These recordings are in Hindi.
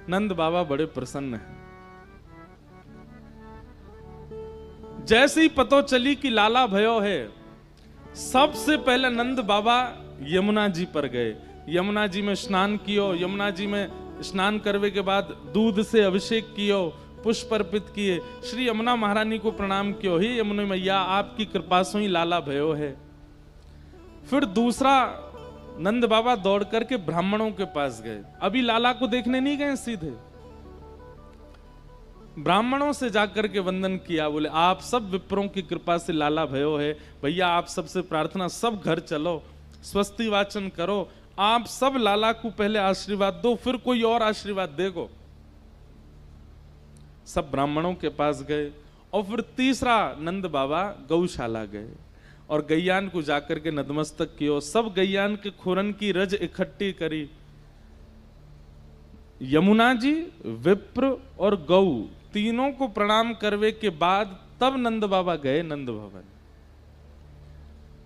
नंद बाबा बड़े प्रसन्न हैं। जैसे ही पतो चली कि लाला भयो है, सबसे पहले नंद बाबा यमुना जी पर गए। यमुना जी में स्नान कियो, यमुना जी में स्नान करने के बाद दूध से अभिषेक कियो, पुष्प अर्पित किए, श्री यमुना महारानी को प्रणाम कियो, हे यमुना मैया आपकी कृपा से ही लाला भयो है। फिर दूसरा नंद बाबा दौड़ करके ब्राह्मणों के पास गए। अभी लाला को देखने नहीं गए, सीधे ब्राह्मणों से जाकर के वंदन किया। बोले आप सब विप्रों की कृपा से लाला भयो है, भैया आप सबसे प्रार्थना, सब घर चलो, स्वस्ति वाचन करो, आप सब लाला को पहले आशीर्वाद दो, फिर कोई और आशीर्वाद देगो। सब ब्राह्मणों के पास गए। और फिर तीसरा नंद बाबा गौशाला गए और गैयान को जाकर के नतमस्तक कियो। सब गैयान के खुरन की रज इकट्ठी करी। यमुना जी, विप्र और गौ तीनों को प्रणाम करवे के बाद तब नंद बाबा गए नंद भवन।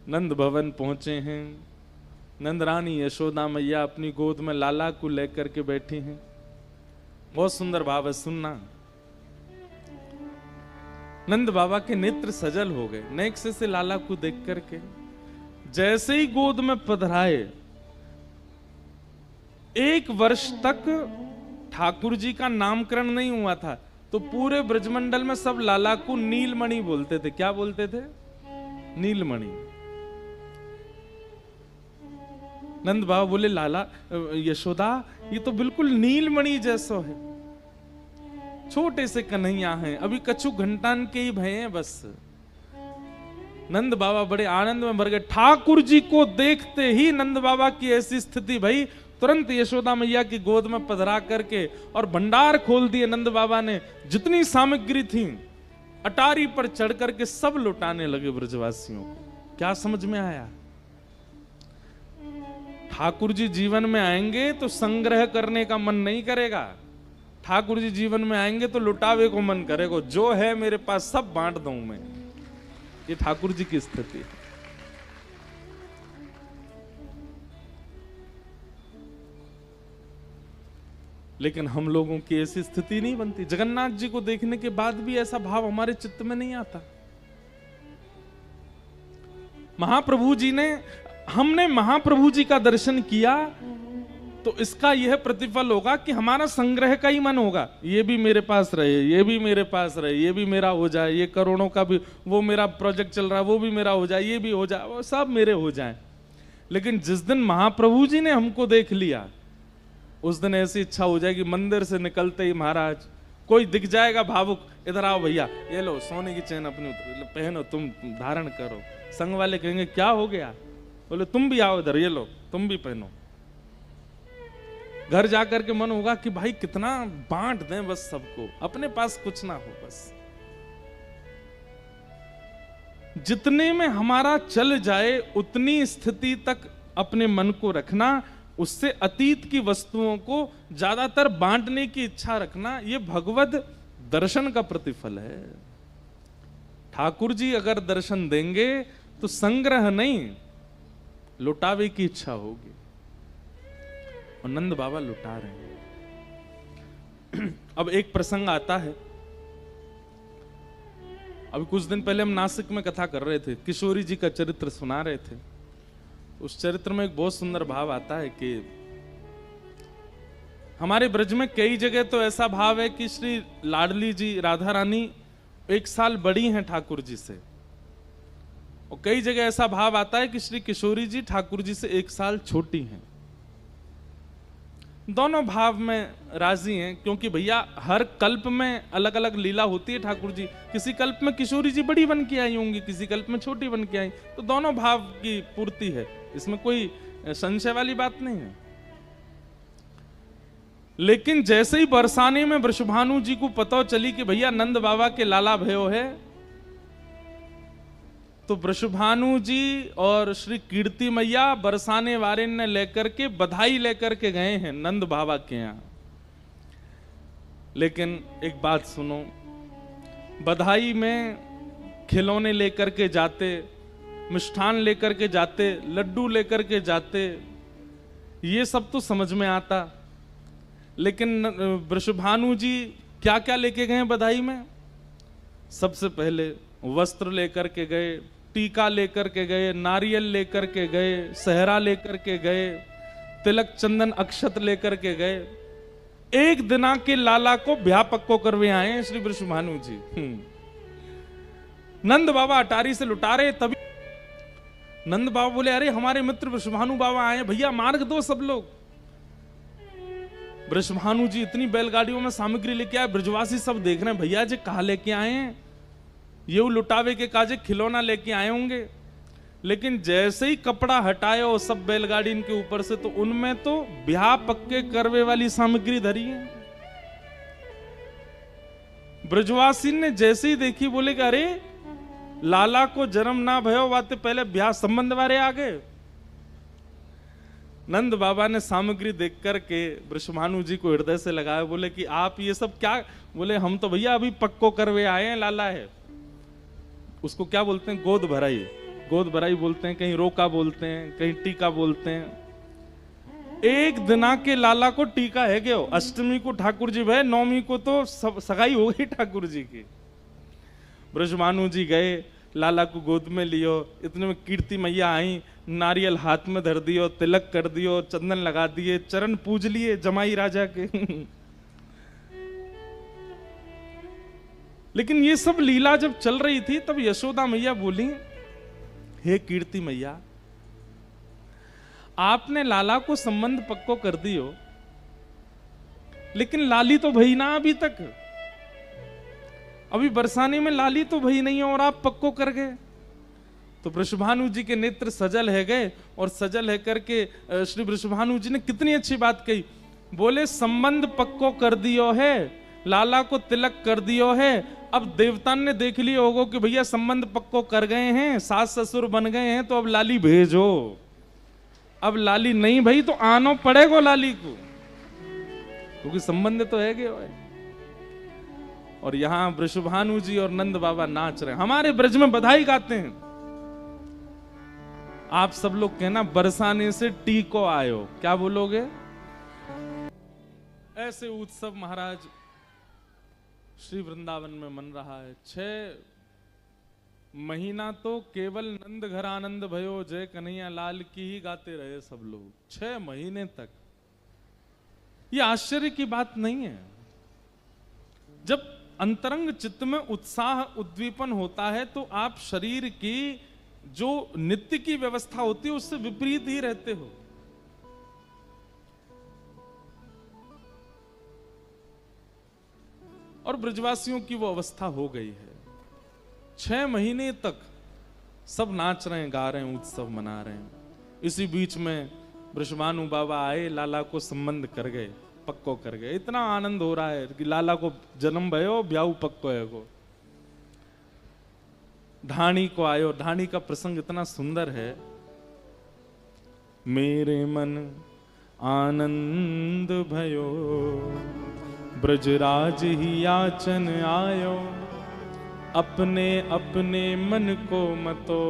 नंद भवन पहुंचे हैं। नंद रानी यशोदा मैया अपनी गोद में लाला को लेकर के बैठी हैं। बहुत सुंदर भाव है, सुनना। नंद बाबा के नेत्र सजल हो गए नेक से लाला को देख करके। जैसे ही गोद में पधराए, 1 वर्ष तक ठाकुर जी का नामकरण नहीं हुआ था, तो पूरे ब्रजमंडल में सब लाला को नीलमणि बोलते थे। क्या बोलते थे? नीलमणि। नंद बाबा बोले लाला यशोदा ये तो बिल्कुल नीलमणि जैसो है। छोटे से कन्हैया हैं, अभी कछु घंटान के ही भय हैं बस। नंद बाबा बड़े आनंद में भर गए। ठाकुर जी को देखते ही नंद बाबा की ऐसी स्थिति भई, तुरंत यशोदा मैया की गोद में पधरा करके और भंडार खोल दिए। नंद बाबा ने जितनी सामग्री थी अटारी पर चढ़ करके सब लुटाने लगे ब्रजवासियों को। क्या समझ में आया? ठाकुर जी जीवन में आएंगे तो संग्रह करने का मन नहीं करेगा, ठाकुर जी जीवन में आएंगे तो लुटावे को मन करेगा। जो है मेरे पास सब बांट दूं मैं। ये ठाकुर जी की स्थिति है। लेकिन हम लोगों की ऐसी स्थिति नहीं बनती। जगन्नाथ जी को देखने के बाद भी ऐसा भाव हमारे चित्त में नहीं आता। महाप्रभु जी ने, हमने महाप्रभु जी का दर्शन किया तो इसका यह प्रतिफल होगा कि हमारा संग्रह का ही मन होगा। ये भी मेरे पास रहे, ये भी मेरे पास रहे, ये भी मेरा हो जाए, ये करोड़ों का भी, वो मेरा प्रोजेक्ट चल रहा है वो भी मेरा हो जाए, ये भी हो जाए, वो सब मेरे हो जाए। लेकिन जिस दिन महाप्रभु जी ने हमको देख लिया, उस दिन ऐसी इच्छा हो जाएगी, मंदिर से निकलते ही महाराज कोई दिख जाएगा भावुक, इधर आओ भैया, ये लो सोने की चैन अपनी पहनो, तुम धारण करो। संग वाले कहेंगे क्या हो गया? बोले तुम भी आओ इधर, ये लो तुम भी पहनो। घर जाकर के मन होगा कि भाई कितना बांट दें बस सबको, अपने पास कुछ ना हो बस। जितने में हमारा चल जाए उतनी स्थिति तक अपने मन को रखना, उससे अतीत की वस्तुओं को ज्यादातर बांटने की इच्छा रखना, यह भगवत दर्शन का प्रतिफल है। ठाकुर जी अगर दर्शन देंगे तो संग्रह नहीं, लुटावे की इच्छा होगी। और नंद बाबा लुटा रहे हैं। अब एक प्रसंग आता है। अभी कुछ दिन पहले हम नासिक में कथा कर रहे थे, किशोरी जी का चरित्र सुना रहे थे। उस चरित्र में एक बहुत सुंदर भाव आता है कि हमारे ब्रज में कई जगह तो ऐसा भाव है कि श्री लाडली जी राधा रानी 1 साल बड़ी हैं ठाकुर जी से, और कई जगह ऐसा भाव आता है कि श्री किशोरी जी ठाकुर जी से 1 साल छोटी हैं। दोनों भाव में राजी हैं, क्योंकि भैया हर कल्प में अलग अलग लीला होती है ठाकुर जी। किसी कल्प में किशोरी जी बड़ी बन के आई होंगी, किसी कल्प में छोटी बन के आई, तो दोनों भाव की पूर्ति है, इसमें कोई संशय वाली बात नहीं है। लेकिन जैसे ही बरसाने में वृषभानु जी को पता चली कि भैया नंद बाबा के लाला भयो है, तो वृषभानु जी और श्री कीर्ति मैया बरसाने वारे ने लेकर के बधाई लेकर के गए हैं नंद बाबा के यहां। लेकिन एक बात सुनो, बधाई में खिलौने लेकर के जाते, मिष्ठान लेकर के जाते, लड्डू लेकर के जाते, ये सब तो समझ में आता। लेकिन वृषभानु जी क्या क्या लेके गए बधाई में? सबसे पहले वस्त्र लेकर के गए, टीका लेकर के गए, नारियल लेकर के गए, सहरा लेकर के गए, तिलक चंदन अक्षत लेकर के गए। एक दिना के लाला को ब्याह पक्को करवे आए हैं श्री वृषभानु जी। नंद बाबा अटारी से लुटा रहे, तभी नंद बाबा बोले अरे हमारे मित्र वृषभानु बाबा आए, भैया मार्ग दो सब लोग। वृषभानु जी इतनी बैलगाड़ियों में सामग्री लेके आए, ब्रजवासी सब देख रहे हैं भैया जी कहा लेके आए हैं, ये लुटावे के काजे खिलौना लेके आए होंगे। लेकिन जैसे ही कपड़ा हटाए और सब बैलगाड़ी इनके ऊपर से, तो उनमें तो ब्याह पक्के करवे वाली सामग्री धरी है। ब्रजवासी ने जैसे ही देखी बोले कि अरे लाला को जन्म ना भयो वाते पहले ब्याह संबंध वाले आ गए। नंद बाबा ने सामग्री देख करके वृषभानु जी को हृदय से लगाया, बोले कि आप ये सब क्या? बोले हम तो भैया अभी पक्को करवे आए हैं, लाला है। उसको क्या बोलते हैं? गोद भराई। गोद भराई बोलते हैं, कहीं रोका बोलते हैं, कहीं टीका बोलते हैं। एक दिना के लाला को टीका है गयो, अष्टमी को ठाकुर जी भय, नौमी को तो सगाई हो गई ठाकुर जी की। वृषभानु जी गए, लाला को गोद में लियो, इतने में कीर्ति मैया आई, नारियल हाथ में धर दियो, तिलक कर दियो, चंदन लगा दिए, चरण पूज लिए जमाई राजा के। लेकिन ये सब लीला जब चल रही थी तब यशोदा मैया बोली, हे कीर्ति मैया, आपने लाला को संबंध पक्को कर दियो, लेकिन लाली तो भई ना अभी तक, अभी बरसाने में लाली तो भई नहीं है और आप पक्को कर गए। तो वृषभानु जी के नेत्र सजल है गए, और सजल है करके श्री वृषभानु जी ने कितनी अच्छी बात कही। बोले संबंध पक्को कर दियो है, लाला को तिलक कर दियो है, अब देवता ने देख लिया होगा कि भैया संबंध पक्को कर गए हैं, सास ससुर बन गए हैं, तो अब लाली भेजो। अब लाली नहीं भाई तो आनो पड़ेगा लाली को, क्योंकि संबंध तो है गए। और यहां वृषभानु जी और नंद बाबा नाच रहे हैं, हमारे ब्रज में बधाई गाते हैं। आप सब लोग कहना बरसाने से टीको आयो, क्या बोलोगे? ऐसे उत्सव महाराज श्री वृंदावन में मन रहा है। 6 महीना तो केवल नंद घर आनंद भयो जय कन्हैया लाल की ही गाते रहे सब लोग, 6 महीने तक। ये आश्चर्य की बात नहीं है। जब अंतरंग चित्त में उत्साह उद्दीपन होता है तो आप शरीर की जो नित्य की व्यवस्था होती है उससे विपरीत ही रहते हो। और ब्रजवासियों की वो अवस्था हो गई है। 6 महीने तक सब नाच रहे हैं, गा रहे हैं, उत्सव मना रहे हैं। इसी बीच में वृषभानु बाबा आए, लाला को संबंध कर गए, पक्को कर गए। इतना आनंद हो रहा है कि लाला को जन्म भयो, ब्याह पक्को है को। ढाणी को आयो, ढाणी का प्रसंग इतना सुंदर है। मेरे मन आनंद भयो, ब्रजराज ही याचन आयो, अपने अपने मन को मतो,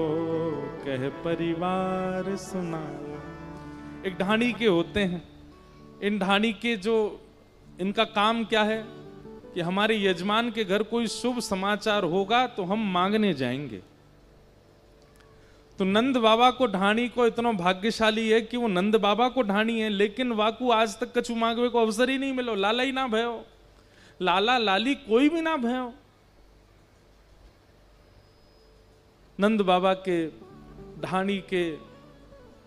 कह परिवार सुनाओ। एक ढाणी के होते हैं, इन ढाणी के जो इनका काम क्या है कि हमारे यजमान के घर कोई शुभ समाचार होगा तो हम मांगने जाएंगे। तो नंद बाबा को ढाणी को इतना भाग्यशाली है कि वो नंद बाबा को ढाणी है, लेकिन वाकू आज तक कछु मांगवे को अवसर ही नहीं मिलो। लाला ही ना भयो, लाला लाली कोई भी ना भयो। नंद बाबा के ढाणी के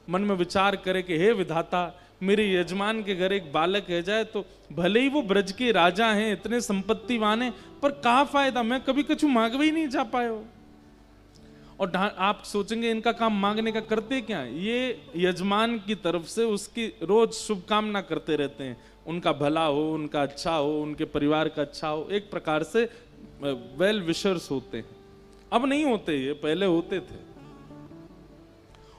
मन में विचार करे कि हे विधाता, मेरे यजमान के घर एक बालक है जाए तो भले ही वो ब्रज के राजा हैं, इतने संपत्तिवान हैं, पर कहा फायदा, मैं कभी कछु मांगवे ही नहीं जा पायो। और आप सोचेंगे इनका काम मांगने का करते क्या? ये यजमान की तरफ से उसकी रोज शुभकामना करते रहते हैं, उनका भला हो, उनका अच्छा हो, उनके परिवार का अच्छा हो। एक प्रकार से वेल विशर्स होते हैं। अब नहीं होते, ये पहले होते थे।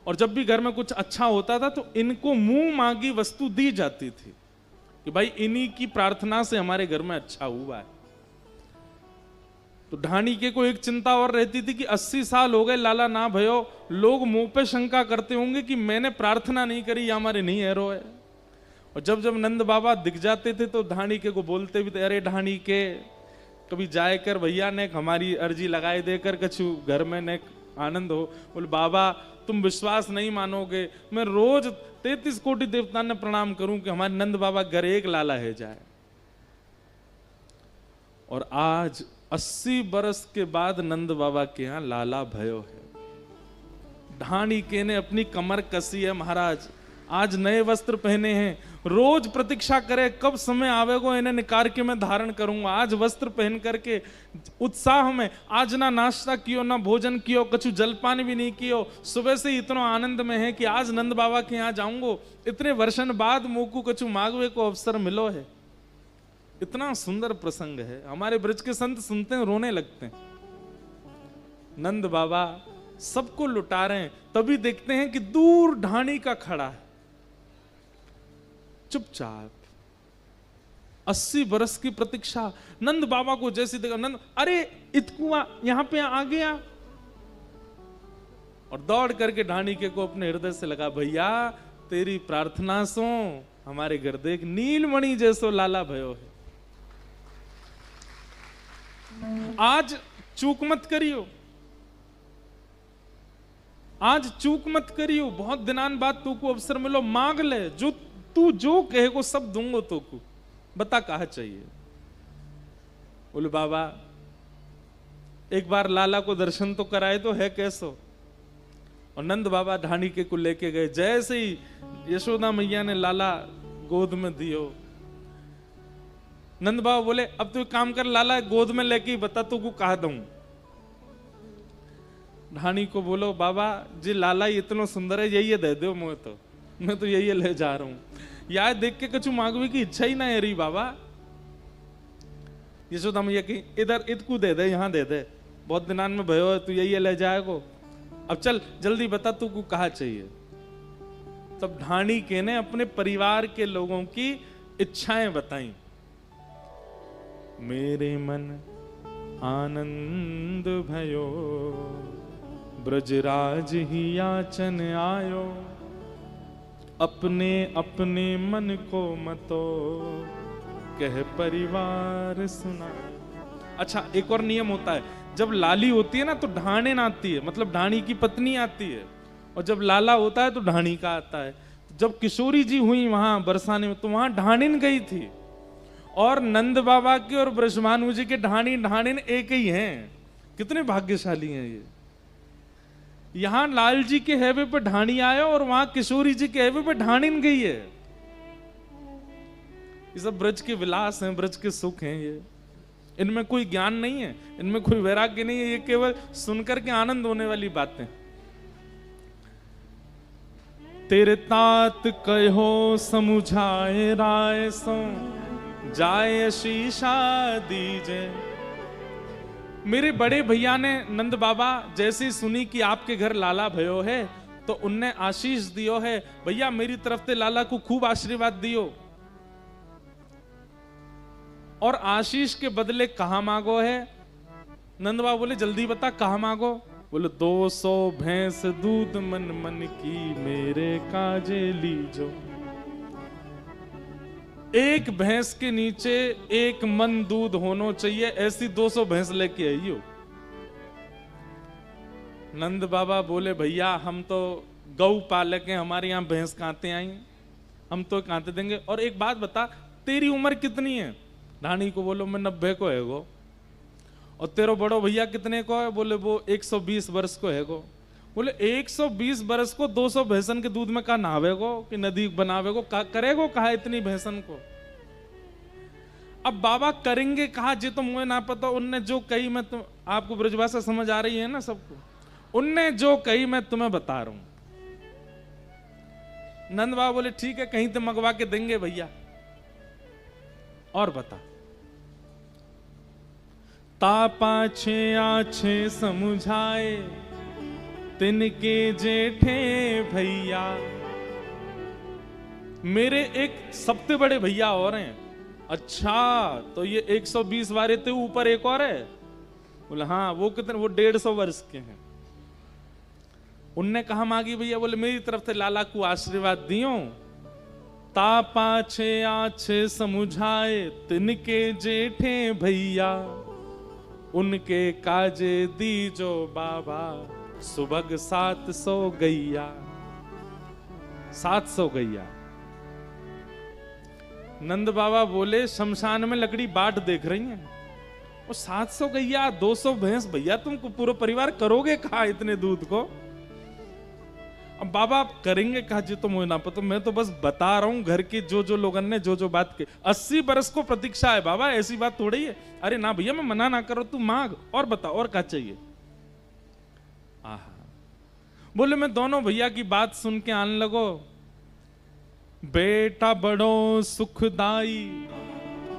और जब भी घर में कुछ अच्छा होता था तो इनको मुंह मांगी वस्तु दी जाती थी कि भाई इन्हीं की प्रार्थना से हमारे घर में अच्छा हुआ है। तो ढाणी के को एक चिंता और रहती थी कि 80 साल हो गए लाला ना भयो, लोग मुंह पे शंका करते होंगे कि मैंने प्रार्थना नहीं करी या हमारे नहीं हैरो है। और जब जब नंद बाबा दिख जाते थे तो ढाणी के को बोलते भी थे, अरे ढाणी के कभी जाए कर भैया ने हमारी अर्जी लगाए देकर कछु घर में ने आनंद हो। बोले बाबा तुम विश्वास नहीं मानोगे, मैं रोज 33 कोटि देवता ने प्रणाम करूं कि हमारे नंद बाबा घर एक लाला है जाए। और आज 80 बरस के बाद नंद बाबा के यहां लाला भयो है। ढाणी के ने अपनी कमर कसी है महाराज, आज नए वस्त्र पहने हैं, रोज प्रतीक्षा करे कब समय आवेगो इन्हें निकाल के मैं धारण करूंगा। आज वस्त्र पहन करके उत्साह में, आज ना नाश्ता कियो ना भोजन कियो, कछु जलपान भी नहीं कियो, सुबह से इतना आनंद में है कि आज नंद बाबा के यहाँ जाऊंगो, इतने वर्षन बाद मोकू कछु मांगवे को अवसर मिलो है। इतना सुंदर प्रसंग है, हमारे ब्रज के संत सुनते हैं रोने लगते हैं। नंद बाबा सबको लुटा रहे हैं, तभी देखते हैं कि दूर ढाणी का खड़ा है चुपचाप। 80 बरस की प्रतीक्षा, नंद बाबा को जैसे देखा, नंद अरे इतकुआ यहां पे आ गया, और दौड़ करके ढाणी के को अपने हृदय से लगा, भैया तेरी प्रार्थना सो हमारे घर देख नीलमणि जैसो लाला भयो है। आज चूक मत करियो, आज चूक मत करियो, बहुत दिनान बाद तू को अवसर मिलो, मांग ले, जो तू जो कहेगो सब दूंगो तो को, बता कहा चाहिए। बोले बाबा एक बार लाला को दर्शन तो कराए तो है कैसो। और नंद बाबा ढाणी के को लेके गए, जैसे ही यशोदा मैया ने लाला गोद में दियो, नंद बाबा बोले अब तू काम कर, लाला गोद में लेके ही बता तू को कहा दूं। ढाणी को बोलो बाबा जी लाला इतना सुंदर है, यही दे दो मुझे, तो मैं तो यही ले जा रहा हूं, यार देख के कछु मांगवे की इच्छा ही ना है रही बाबा। यशोदा मैया की इधर इतकू दे दे, यहां दे दे, बहुत दिनान में भयो है, तू यही ले जाएगो, अब चल जल्दी बता तू को कहा चाहिए। तब ढाणी के ने अपने परिवार के लोगों की इच्छाएं बताई। मेरे मन आनंद भयो, ब्रजराज ही याचन आयो, अपने अपने मन को मतो कह परिवार सुना। अच्छा एक और नियम होता है, जब लाली होती है ना तो ढाणिन आती है, मतलब ढाणी की पत्नी आती है, और जब लाला होता है तो ढाणी का आता है। जब किशोरी जी हुई वहां बरसाने में तो वहां ढाणिन गई थी, और नंद बाबा के और ब्रजभानु जी के ढाणिन एक ही हैं। कितने भाग्यशाली हैं ये। यहां लाल जी के हैवे पे ढाणी आया और वहां किशोरी जी के हैवे पे ढाणिन गई है। ये सब ब्रज के विलास हैं, ब्रज के सुख हैं ये। इनमें कोई ज्ञान नहीं है, इनमें कोई वैराग्य नहीं है, ये केवल सुनकर के आनंद होने वाली बातें। तेरे तात कहो समुझाए राय सो, जाए शीशा दीजे। मेरे बड़े भैया ने नंद बाबा जैसी सुनी कि आपके घर लाला भयो है तो उनने आशीष दियो है, भैया मेरी तरफ से लाला को खूब आशीर्वाद दियो। और आशीष के बदले कहा मांगो है? नंद बाबा बोले जल्दी बता कहा मांगो। बोले 200 भैंस दूध मन मन की मेरे काजे लीजो। एक भैंस के नीचे एक मन दूध होना चाहिए, ऐसी 200 भैंस लेके आइयो। नंद बाबा बोले भैया हम तो गौ पालक हैं, हमारे यहाँ भैंस कांते आई, हम तो कांते देंगे। और एक बात बता तेरी उम्र कितनी है? ढाणी को बोलो मैं 90 को है गो। और तेरो बड़ो भैया कितने को है? बोले वो 120 वर्ष को है गो। बोले 120 वर्ष को 200 भैंसन के दूध में कहा नहावेगो कि नदी बनावेगो, करेगो कहा इतनी भैंसन को? अब बाबा करेंगे कहा जे तो मुझे ना पता। उनने जो कही मैं तुम आपको ब्रजभाषा समझ आ रही है ना सबको, उनने जो कही मैं तुम्हें बता रहा हूं। नंद बाबा बोले ठीक है कहीं तो मंगवा के देंगे भैया। और बता तापाछे आछे समुझाए तिनके जेठे भैया। मेरे एक सबसे बड़े भैया और हैं। अच्छा तो ये 120 वारे थे ऊपर एक और है? बोले हाँ वो कितने, वो 150 वर्ष के हैं। उनने कहा मांगी भैया? बोले मेरी तरफ से लाला को आशीर्वाद दियो ता पाछे आछे समुझाए तिनके जेठे भैया, उनके काजे दीजो बाबा सुबग 700 गैया। 700 गैया। नंद बाबा बोले शमशान में लकड़ी बाट देख रही हैं, वो 700 गैया 200 भैंस, भैया तुम पूरा परिवार करोगे कहा इतने दूध को? अब बाबा आप करेंगे कहा जी, तो मुझे ना पता, मैं तो बस बता रहा हूं घर के जो लोगों ने जो बात की। 80 बरस को प्रतीक्षा है बाबा, ऐसी बात थोड़ी है। अरे ना भैया मैं मना ना करो, तू मांग और बता और क्या चाहिए। आहा, बोले मैं दोनों भैया की बात सुन के आने लगो, बेटा बड़ो सुखदाई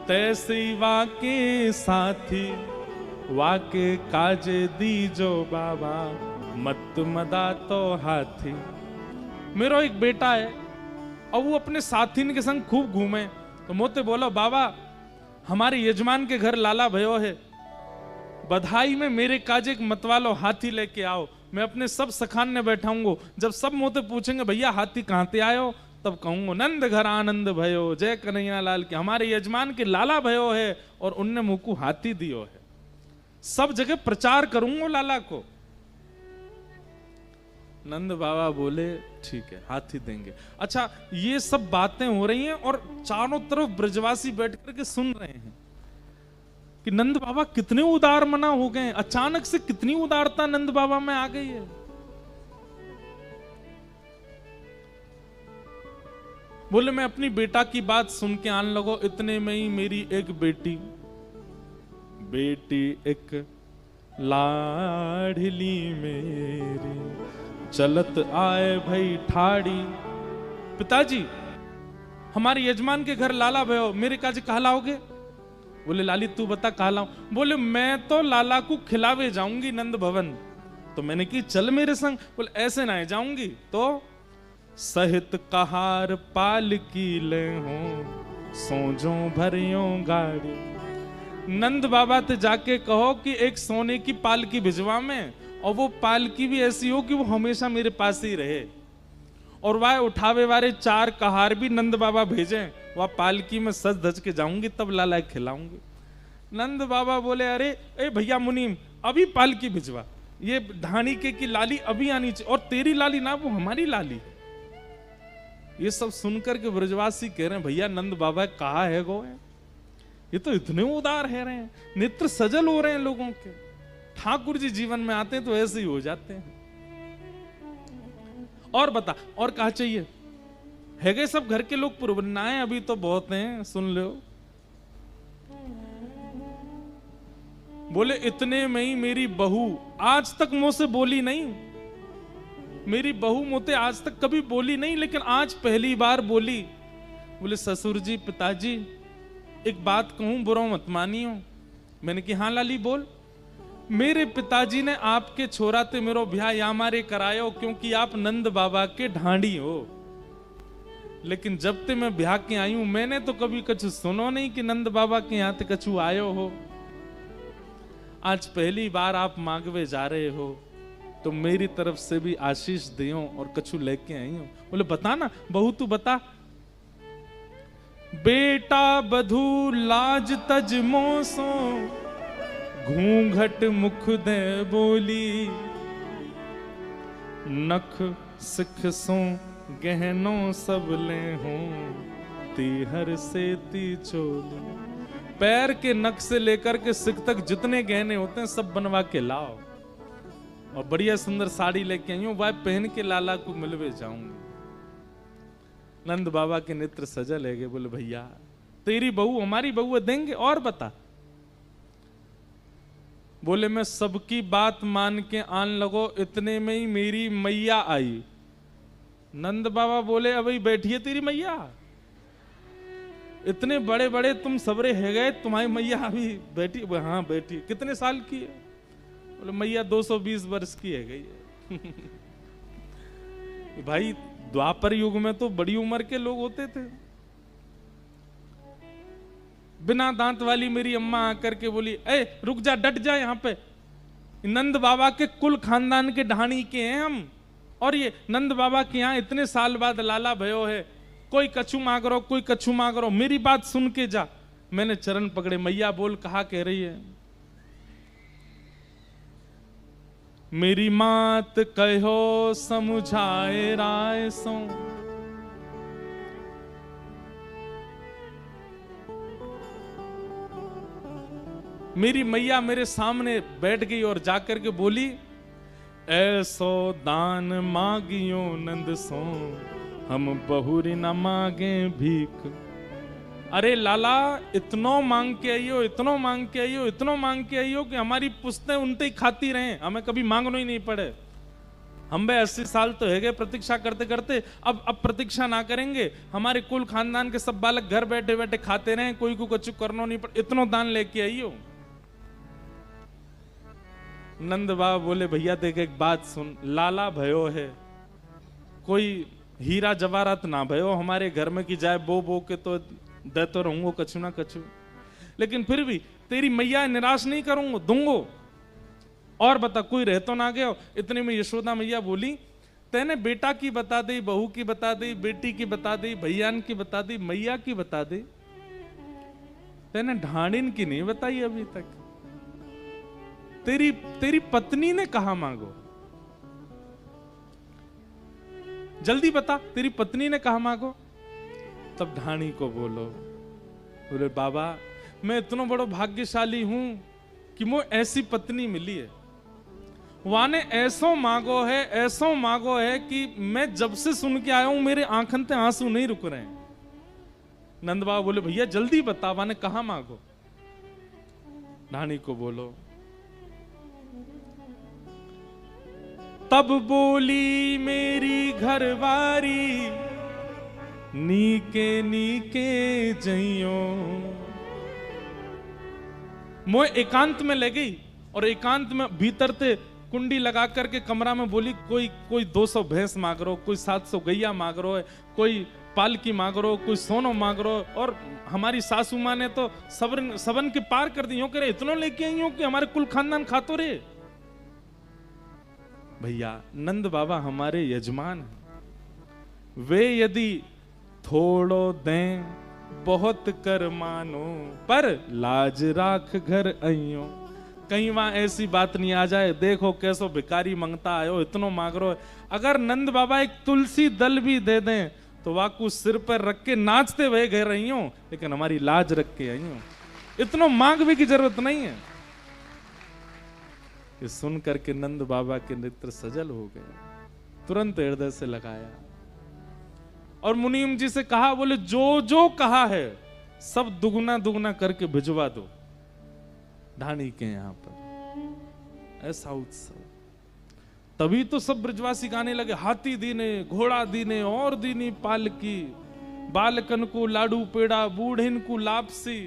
तैसे वाके साथी, वाके काजे दीजो बाबा मत मदा तो हाथी। मेरा एक बेटा है और वो अपने साथी के संग खूब घूमे, तो मोते बोलो बाबा हमारे यजमान के घर लाला भयो है, बधाई में मेरे काजे एक मतवालो हाथी लेके आओ। मैं अपने सब सखान ने बैठाऊंगा, जब सब मोते पूछेंगे भैया हाथी कहां से आयो, तब कहूंगा नंद घर आनंद भयो जय कन्हैया लाल के, हमारे यजमान के लाला भयो है और उनने मुकु हाथी दियो है। सब जगह प्रचार करूंगा लाला को। नंद बाबा बोले ठीक है हाथी देंगे। अच्छा ये सब बातें हो रही हैं और चारों तरफ ब्रजवासी बैठ करके सुन रहे हैं कि नंद बाबा कितने उदार मना हो गए, अचानक से कितनी उदारता नंद बाबा में आ गई है। बोले मैं अपनी बेटा की बात सुन के आने लगो, इतने में ही मेरी एक बेटी एक लाडली मेरी चलत आए भाई ठाड़ी। पिताजी हमारे यजमान के घर लाला भयो, मेरे काजी कहा लाओगे? बोले लाली तू बता कहा लाऊं? बोले मैं तो लाला को खिलावे जाऊंगी नंद भवन। तो मैंने की चल मेरे संग। बोले ऐसे ना जाऊंगी तो सहित कहार पाल की ले हो सोजो भरियो गाड़ी। नंद बाबा ते जाके कहो कि एक सोने की पालकी भिजवा में, और वो पालकी भी ऐसी हो कि वो हमेशा मेरे पास ही रहे, और वह उठावे वाले 4 कहार भी नंद बाबा भेजें, वह पालकी में सज धज के जाऊंगी तब लाला खिलाऊंगी। नंद बाबा बोले अरे ए भैया मुनीम अभी पालकी भिजवा, ये ढाणी के की लाली अभी आनी चाहिए, और तेरी लाली ना वो हमारी लाली। ये सब सुनकर के ब्रजवासी कह रहे हैं भैया नंद बाबा कहा है गो है? ये तो इतने उदार है रहे हैं, नेत्र सजल हो रहे हैं लोगों के। ठाकुर जी जीवन में आते हैं तो ऐसे ही हो जाते हैं। और बता और कहा चाहिए है गए सब घर के लोग पुरवनाएं अभी तो बहुत हैं, सुन लो। बोले इतने में ही मेरी बहू आज तक मुझसे बोली नहीं, मेरी बहू मोते आज तक कभी बोली नहीं, लेकिन आज पहली बार बोली। बोले ससुर जी पिताजी एक बात कहूं बुरा मत मानियो। मैंने कि हाँ लाली बोल। मेरे पिताजी ने आपके छोरा ते मेरो ब्याह या मारे करायो क्योंकि आप नंद बाबा के ढांडी हो, लेकिन जब ते मैं ब्याह के आई हूं मैंने तो कभी कुछ सुनो नहीं कि नंद बाबा के यहाँ ते कछु आयो हो। आज पहली बार आप मांगवे जा रहे हो तो मेरी तरफ से भी आशीष दियो और कछु लेके आई हूं। बोले बता ना बहू तू बता। बेटा बधू लाज तज मोसो घूंघट मुख दे बोली, नख सिख सो गहनो सब ले हो तीहर से ती चोली। पैर के नख से लेकर के सिख तक जितने गहने होते हैं सब बनवा के लाओ, और बढ़िया सुंदर साड़ी लेके आई हूं वह पहन के लाला को मिलवे जाऊंगी। नंद बाबा के नेत्र सजल है। बोले भैया तेरी बहू हमारी बहू देंगे और बता। बोले मैं सबकी बात मान के आन लगो, इतने में ही मेरी मैया आई। नंद बाबा बोले अभी बैठिए तेरी मैया, इतने बड़े बड़े तुम सबरे है गए, तुम्हारी मैया अभी बैठी? हाँ बैठी। कितने साल की है? बोले मैया 220 वर्ष की है गई है। भाई द्वापर युग में तो बड़ी उम्र के लोग होते थे। बिना दांत वाली मेरी अम्मा आकर के बोली ए रुक जा डट जा, यहाँ पे नंद बाबा के कुल खानदान के ढाणी के हैं हम, और ये नंद बाबा के यहाँ इतने साल बाद लाला भयो है, कोई कछु मांग रहा, कोई कछु मांग रहा, मेरी बात सुन के जा। मैंने चरण पकड़े, मैया बोल, कहा कह रही है? मेरी मात कहो समझाए राय सो, मेरी मैया मेरे सामने बैठ गई और जाकर के बोली, ऐसो दान मांगियो नंद सो, हम बहुरी न मांगे भीख। अरे लाला, इतनो मांग के आइयो, इतनो मांग के आइयो, इतनो मांग के आइयो कि हमारी पुश्तें उनते ही खाती रहें, हमें कभी मांगना ही नहीं पड़े। हम भाई 80 साल तो है गए प्रतीक्षा करते करते, अब प्रतीक्षा ना करेंगे, हमारे कुल खानदान के सब बालक घर बैठे बैठे खाते रहें, कोई को कुछ करना नहीं पड़े, इतनो दान लेके आइयो। नंद बाबा बोले, भैया देख एक बात सुन, लाला भयो है, कोई हीरा जवाहरात ना भयो हमारे घर में, की जाए बो बो के तो दे तो रहूंगो कछु ना कछु, लेकिन फिर भी तेरी मैया निराश नहीं करूंगा, दूंगो। और बता, कोई रह तो ना गया? इतने में यशोदा मैया बोली, तेने बेटा की बता दी, बहू की बता दी, बेटी की बता दी, भैयान की बता दी, मैया की बता दी, तेने ढांडिन की नहीं बताई अभी तक। तेरी पत्नी ने कहा मांगो, जल्दी बता, तेरी पत्नी ने कहा मांगो। तब ढाणी को बोले, बाबा मैं इतना बड़ो भाग्यशाली हूं कि मुझे ऐसी पत्नी मिली है, वाने ऐसो मांगो है, ऐसो मांगो है कि मैं जब से सुन के आया हूं मेरे आंखन से आंसू नहीं रुक रहे हैं। नंद बाबा बोले, भैया जल्दी बता, वाने कहा मांगो। ढाणी को बोलो। तब बोली मेरी घरवारी, नीके नीके जइयो। मोए एकांत में ले गई और एकांत में भीतर ते कुंडी लगा करके कमरा में बोली, कोई 200 भैंस मांग रो, कोई 700 गैया मांग रो है, कोई पालकी मांग रो, कोई सोनो मांग रो। और हमारी सासू माँ ने तो सबन के पार कर दी, करे इतना लेके आई हो कि हमारे कुल खानदान खातो रे। भैया नंद बाबा हमारे यजमान हैं, वे यदि थोड़ो दें बहुत कर मानो, पर लाज राख घर आइयो। कहीं वहां ऐसी बात नहीं आ जाए, देखो कैसो भिकारी मंगता आयो, इतनो मांग रो। अगर नंद बाबा एक तुलसी दल भी दे दें तो वाकू सिर पर रख के नाचते हुए गए रही हो, लेकिन हमारी लाज रख के आई हो, इतनो मांग भी की जरूरत नहीं है। ये सुन करके नंद बाबा के नेत्र सजल हो गए, तुरंत हृदय से लगाया और मुनीम जी से कहा, बोले जो जो कहा है सब दुगना दुगना करके भिजवा दो ढाणी के यहां पर। ऐसा उत्सव, तभी तो सब ब्रजवासी गाने लगे, हाथी दीने, घोड़ा दीने, और दीनी पालकी, बालकन को लाडू पेड़ा, बूढ़िन को लापसी,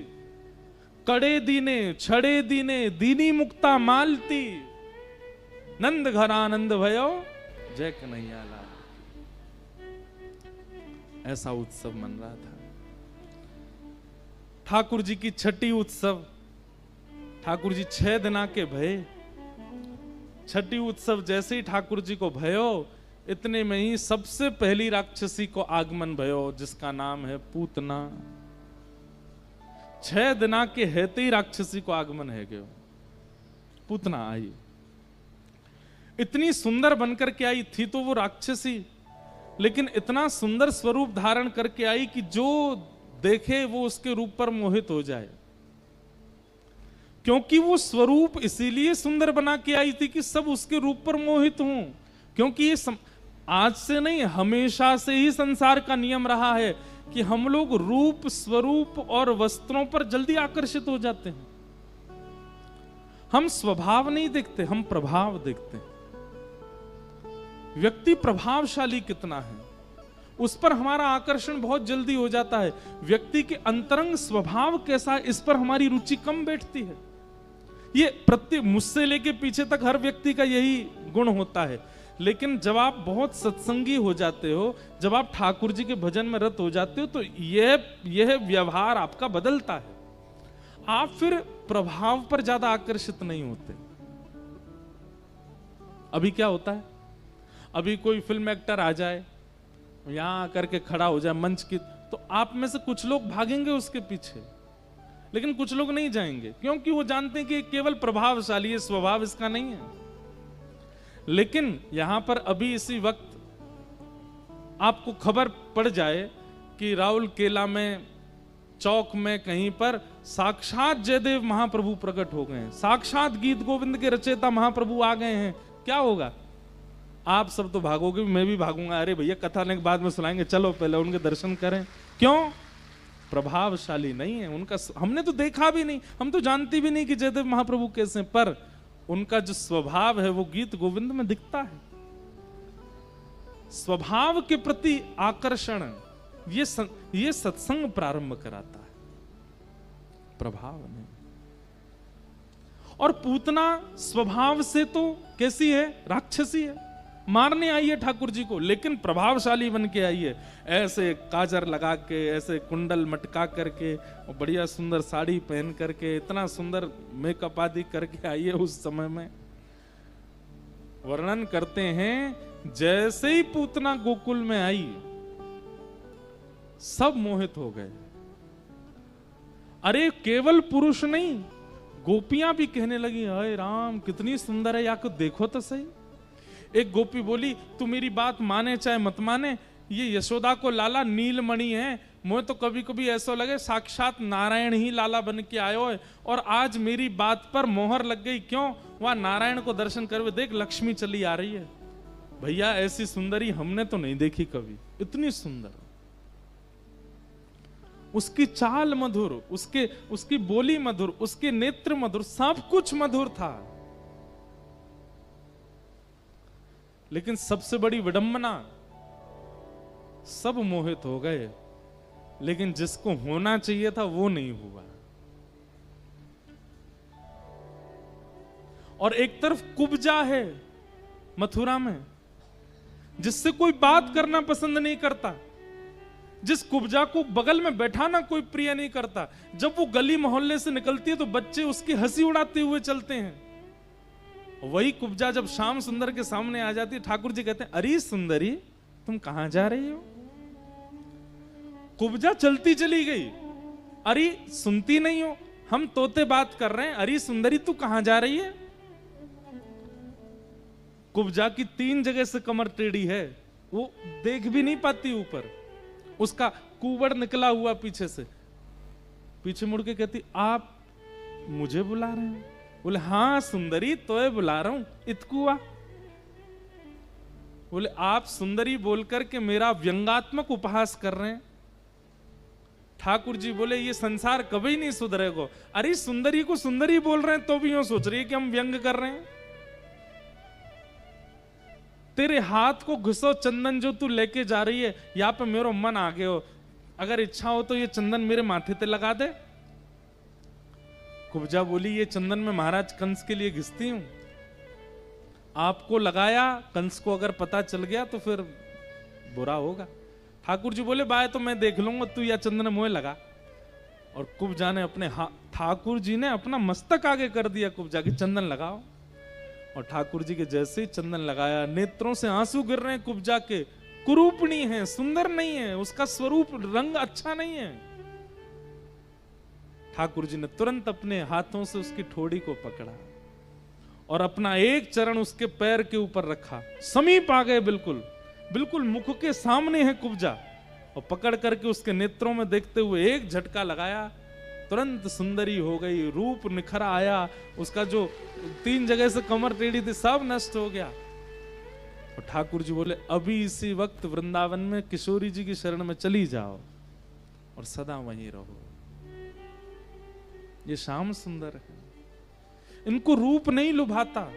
कड़े दीने, छड़े दीने, दीनी मुक्ता मालती, नंद घर आनंद भयो, जय कन्हैया लाल। ऐसा उत्सव मन रहा था। ठाकुर जी की छठी उत्सव, ठाकुर जी 6 दिना के भये। छठी उत्सव जैसे ही ठाकुर जी को भयो, इतने में ही सबसे पहली राक्षसी को आगमन भयो, जिसका नाम है पूतना। 6 दिना के हेते ही राक्षसी को आगमन है गयो। पूतना आई, इतनी सुंदर बनकर के आई थी तो वो राक्षसी, लेकिन इतना सुंदर स्वरूप धारण करके आई कि जो देखे वो उसके रूप पर मोहित हो जाए। क्योंकि वो स्वरूप इसीलिए सुंदर बना के आई थी कि सब उसके रूप पर मोहित हों। क्योंकि ये आज से नहीं, हमेशा से ही संसार का नियम रहा है कि हम लोग रूप, स्वरूप और वस्त्रों पर जल्दी आकर्षित हो जाते हैं। हम स्वभाव नहीं देखते, हम प्रभाव देखते हैं। व्यक्ति प्रभावशाली कितना है उस पर हमारा आकर्षण बहुत जल्दी हो जाता है। व्यक्ति के अंतरंग स्वभाव कैसा है इस पर हमारी रुचि कम बैठती है। ये प्रत्येक, मुझसे लेके पीछे तक हर व्यक्ति का यही गुण होता है। लेकिन जब आप बहुत सत्संगी हो जाते हो, जब आप ठाकुर जी के भजन में रत हो जाते हो, तो यह व्यवहार आपका बदलता है। आप फिर प्रभाव पर ज्यादा आकर्षित नहीं होते। अभी क्या होता है, अभी कोई फिल्म एक्टर आ जाए, यहां आकर के खड़ा हो जाए मंच की, तो आप में से कुछ लोग भागेंगे उसके पीछे, लेकिन कुछ लोग नहीं जाएंगे, क्योंकि वो जानते हैं कि केवल प्रभावशाली है, स्वभाव इसका नहीं है। लेकिन यहां पर अभी इसी वक्त आपको खबर पड़ जाए कि राउल केला में, चौक में कहीं पर साक्षात जयदेव महाप्रभु प्रकट हो गए हैं, साक्षात गीत गोविंद के रचयिता महाप्रभु आ गए हैं, क्या होगा? आप सब तो भागोगे, मैं भी भागूंगा। अरे भैया कथा ने बाद में सुनाएंगे, चलो पहले उनके दर्शन करें। क्यों? प्रभावशाली नहीं है उनका, हमने तो देखा भी नहीं, हम तो जानते भी नहीं कि जयदेव महाप्रभु कैसे, पर उनका जो स्वभाव है वो गीत गोविंद में दिखता है। स्वभाव के प्रति आकर्षण ये सत्संग प्रारंभ कराता है, प्रभाव नहीं। और पूतना स्वभाव से तो कैसी है? राक्षसी है, मारने आई है ठाकुर जी को, लेकिन प्रभावशाली बन के आई है। ऐसे काजर लगा के, ऐसे कुंडल मटका करके, और बढ़िया सुंदर साड़ी पहन करके, इतना सुंदर मेकअप आदि करके आई है। उस समय में वर्णन करते हैं, जैसे ही पूतना गोकुल में आई सब मोहित हो गए। अरे केवल पुरुष नहीं, गोपियां भी कहने लगी, अरे राम कितनी सुंदर है, या को देखो तो सही। एक गोपी बोली, तू मेरी बात माने चाहे मत माने, ये यशोदा को लाला नीलमणि है, मुझे तो कभी कभी ऐसा लगे साक्षात नारायण ही लाला बन के आयो है, और आज मेरी बात पर मोहर लग गई। क्यों? वहां नारायण को दर्शन करवे देख लक्ष्मी चली आ रही है। भैया ऐसी सुंदरी हमने तो नहीं देखी कभी, इतनी सुंदर, उसकी चाल मधुर, उसकी बोली मधुर, उसके नेत्र मधुर, सब कुछ मधुर था। लेकिन सबसे बड़ी विडंबना, सब मोहित हो गए, लेकिन जिसको होना चाहिए था वो नहीं हुआ। और एक तरफ कुब्जा है मथुरा में, जिससे कोई बात करना पसंद नहीं करता, जिस कुब्जा को बगल में बैठाना कोई प्रिय नहीं करता। जब वो गली मोहल्ले से निकलती है तो बच्चे उसकी हंसी उड़ाते हुए चलते हैं। वही कुब्जा जब श्याम सुंदर के सामने आ जाती है, ठाकुर जी कहते हैं, अरे सुंदरी तुम कहां जा रही हो? कुब्जा चलती चली गई, अरे सुनती नहीं हो, हम तोते बात कर रहे हैं, अरे सुंदरी तू कहां जा रही है? कुब्जा की 3 जगह से कमर टेढ़ी है, वो देख भी नहीं पाती ऊपर, उसका कुबड़ निकला हुआ पीछे से। पीछे मुड़ के कहती, आप मुझे बुला रहे हैं? बोले हाँ सुंदरी तो बुला रहा हूं, इतकुआ। बोले आप सुंदरी बोलकर के मेरा व्यंगात्मक उपहास कर रहे हैं। ठाकुर जी बोले ये संसार कभी नहीं सुधरेगा। अरे सुंदरी को सुंदरी बोल रहे हैं तो भी यूं सोच रही है कि हम व्यंग कर रहे हैं। तेरे हाथ को घुसो चंदन जो तू लेके जा रही है, यहाँ पे मेरा मन आ गया हो, अगर इच्छा हो तो ये चंदन मेरे माथे पे लगा दे। कुब्जा बोली ये चंदन में महाराज कंस के लिए घिसती हूं, आपको लगाया, कंस को अगर पता चल गया तो फिर बुरा होगा। ठाकुर जी बोले बाय तो मैं देख लूंगा, तू या चंदन मुझे लगा। और कुब्जा ने अपने ठाकुर जी ने अपना मस्तक आगे कर दिया कुब्जा की, चंदन लगाओ। और ठाकुर जी के जैसे ही चंदन लगाया, नेत्रों से आंसू गिर रहे हैं कुब्जा के, कुरूपणी है, सुंदर नहीं है, उसका स्वरूप रंग अच्छा नहीं है। ठाकुर जी ने तुरंत अपने हाथों से उसकी ठोड़ी को पकड़ा और अपना एक चरण उसके पैर के ऊपर रखा, समीप आ गए, बिल्कुल बिल्कुल मुख के सामने है कुब्जा, और पकड़ करके उसके नेत्रों में देखते हुए एक झटका लगाया, तुरंत सुंदरी हो गई, रूप निखरा आया, उसका जो 3 जगह से कमर टेढ़ी थी सब नष्ट हो गया। और ठाकुर जी बोले अभी इसी वक्त वृंदावन में किशोरी जी की शरण में चली जाओ और सदा वहीं रहो। ये श्याम सुंदर है, इनको रूप नहीं लुभाता।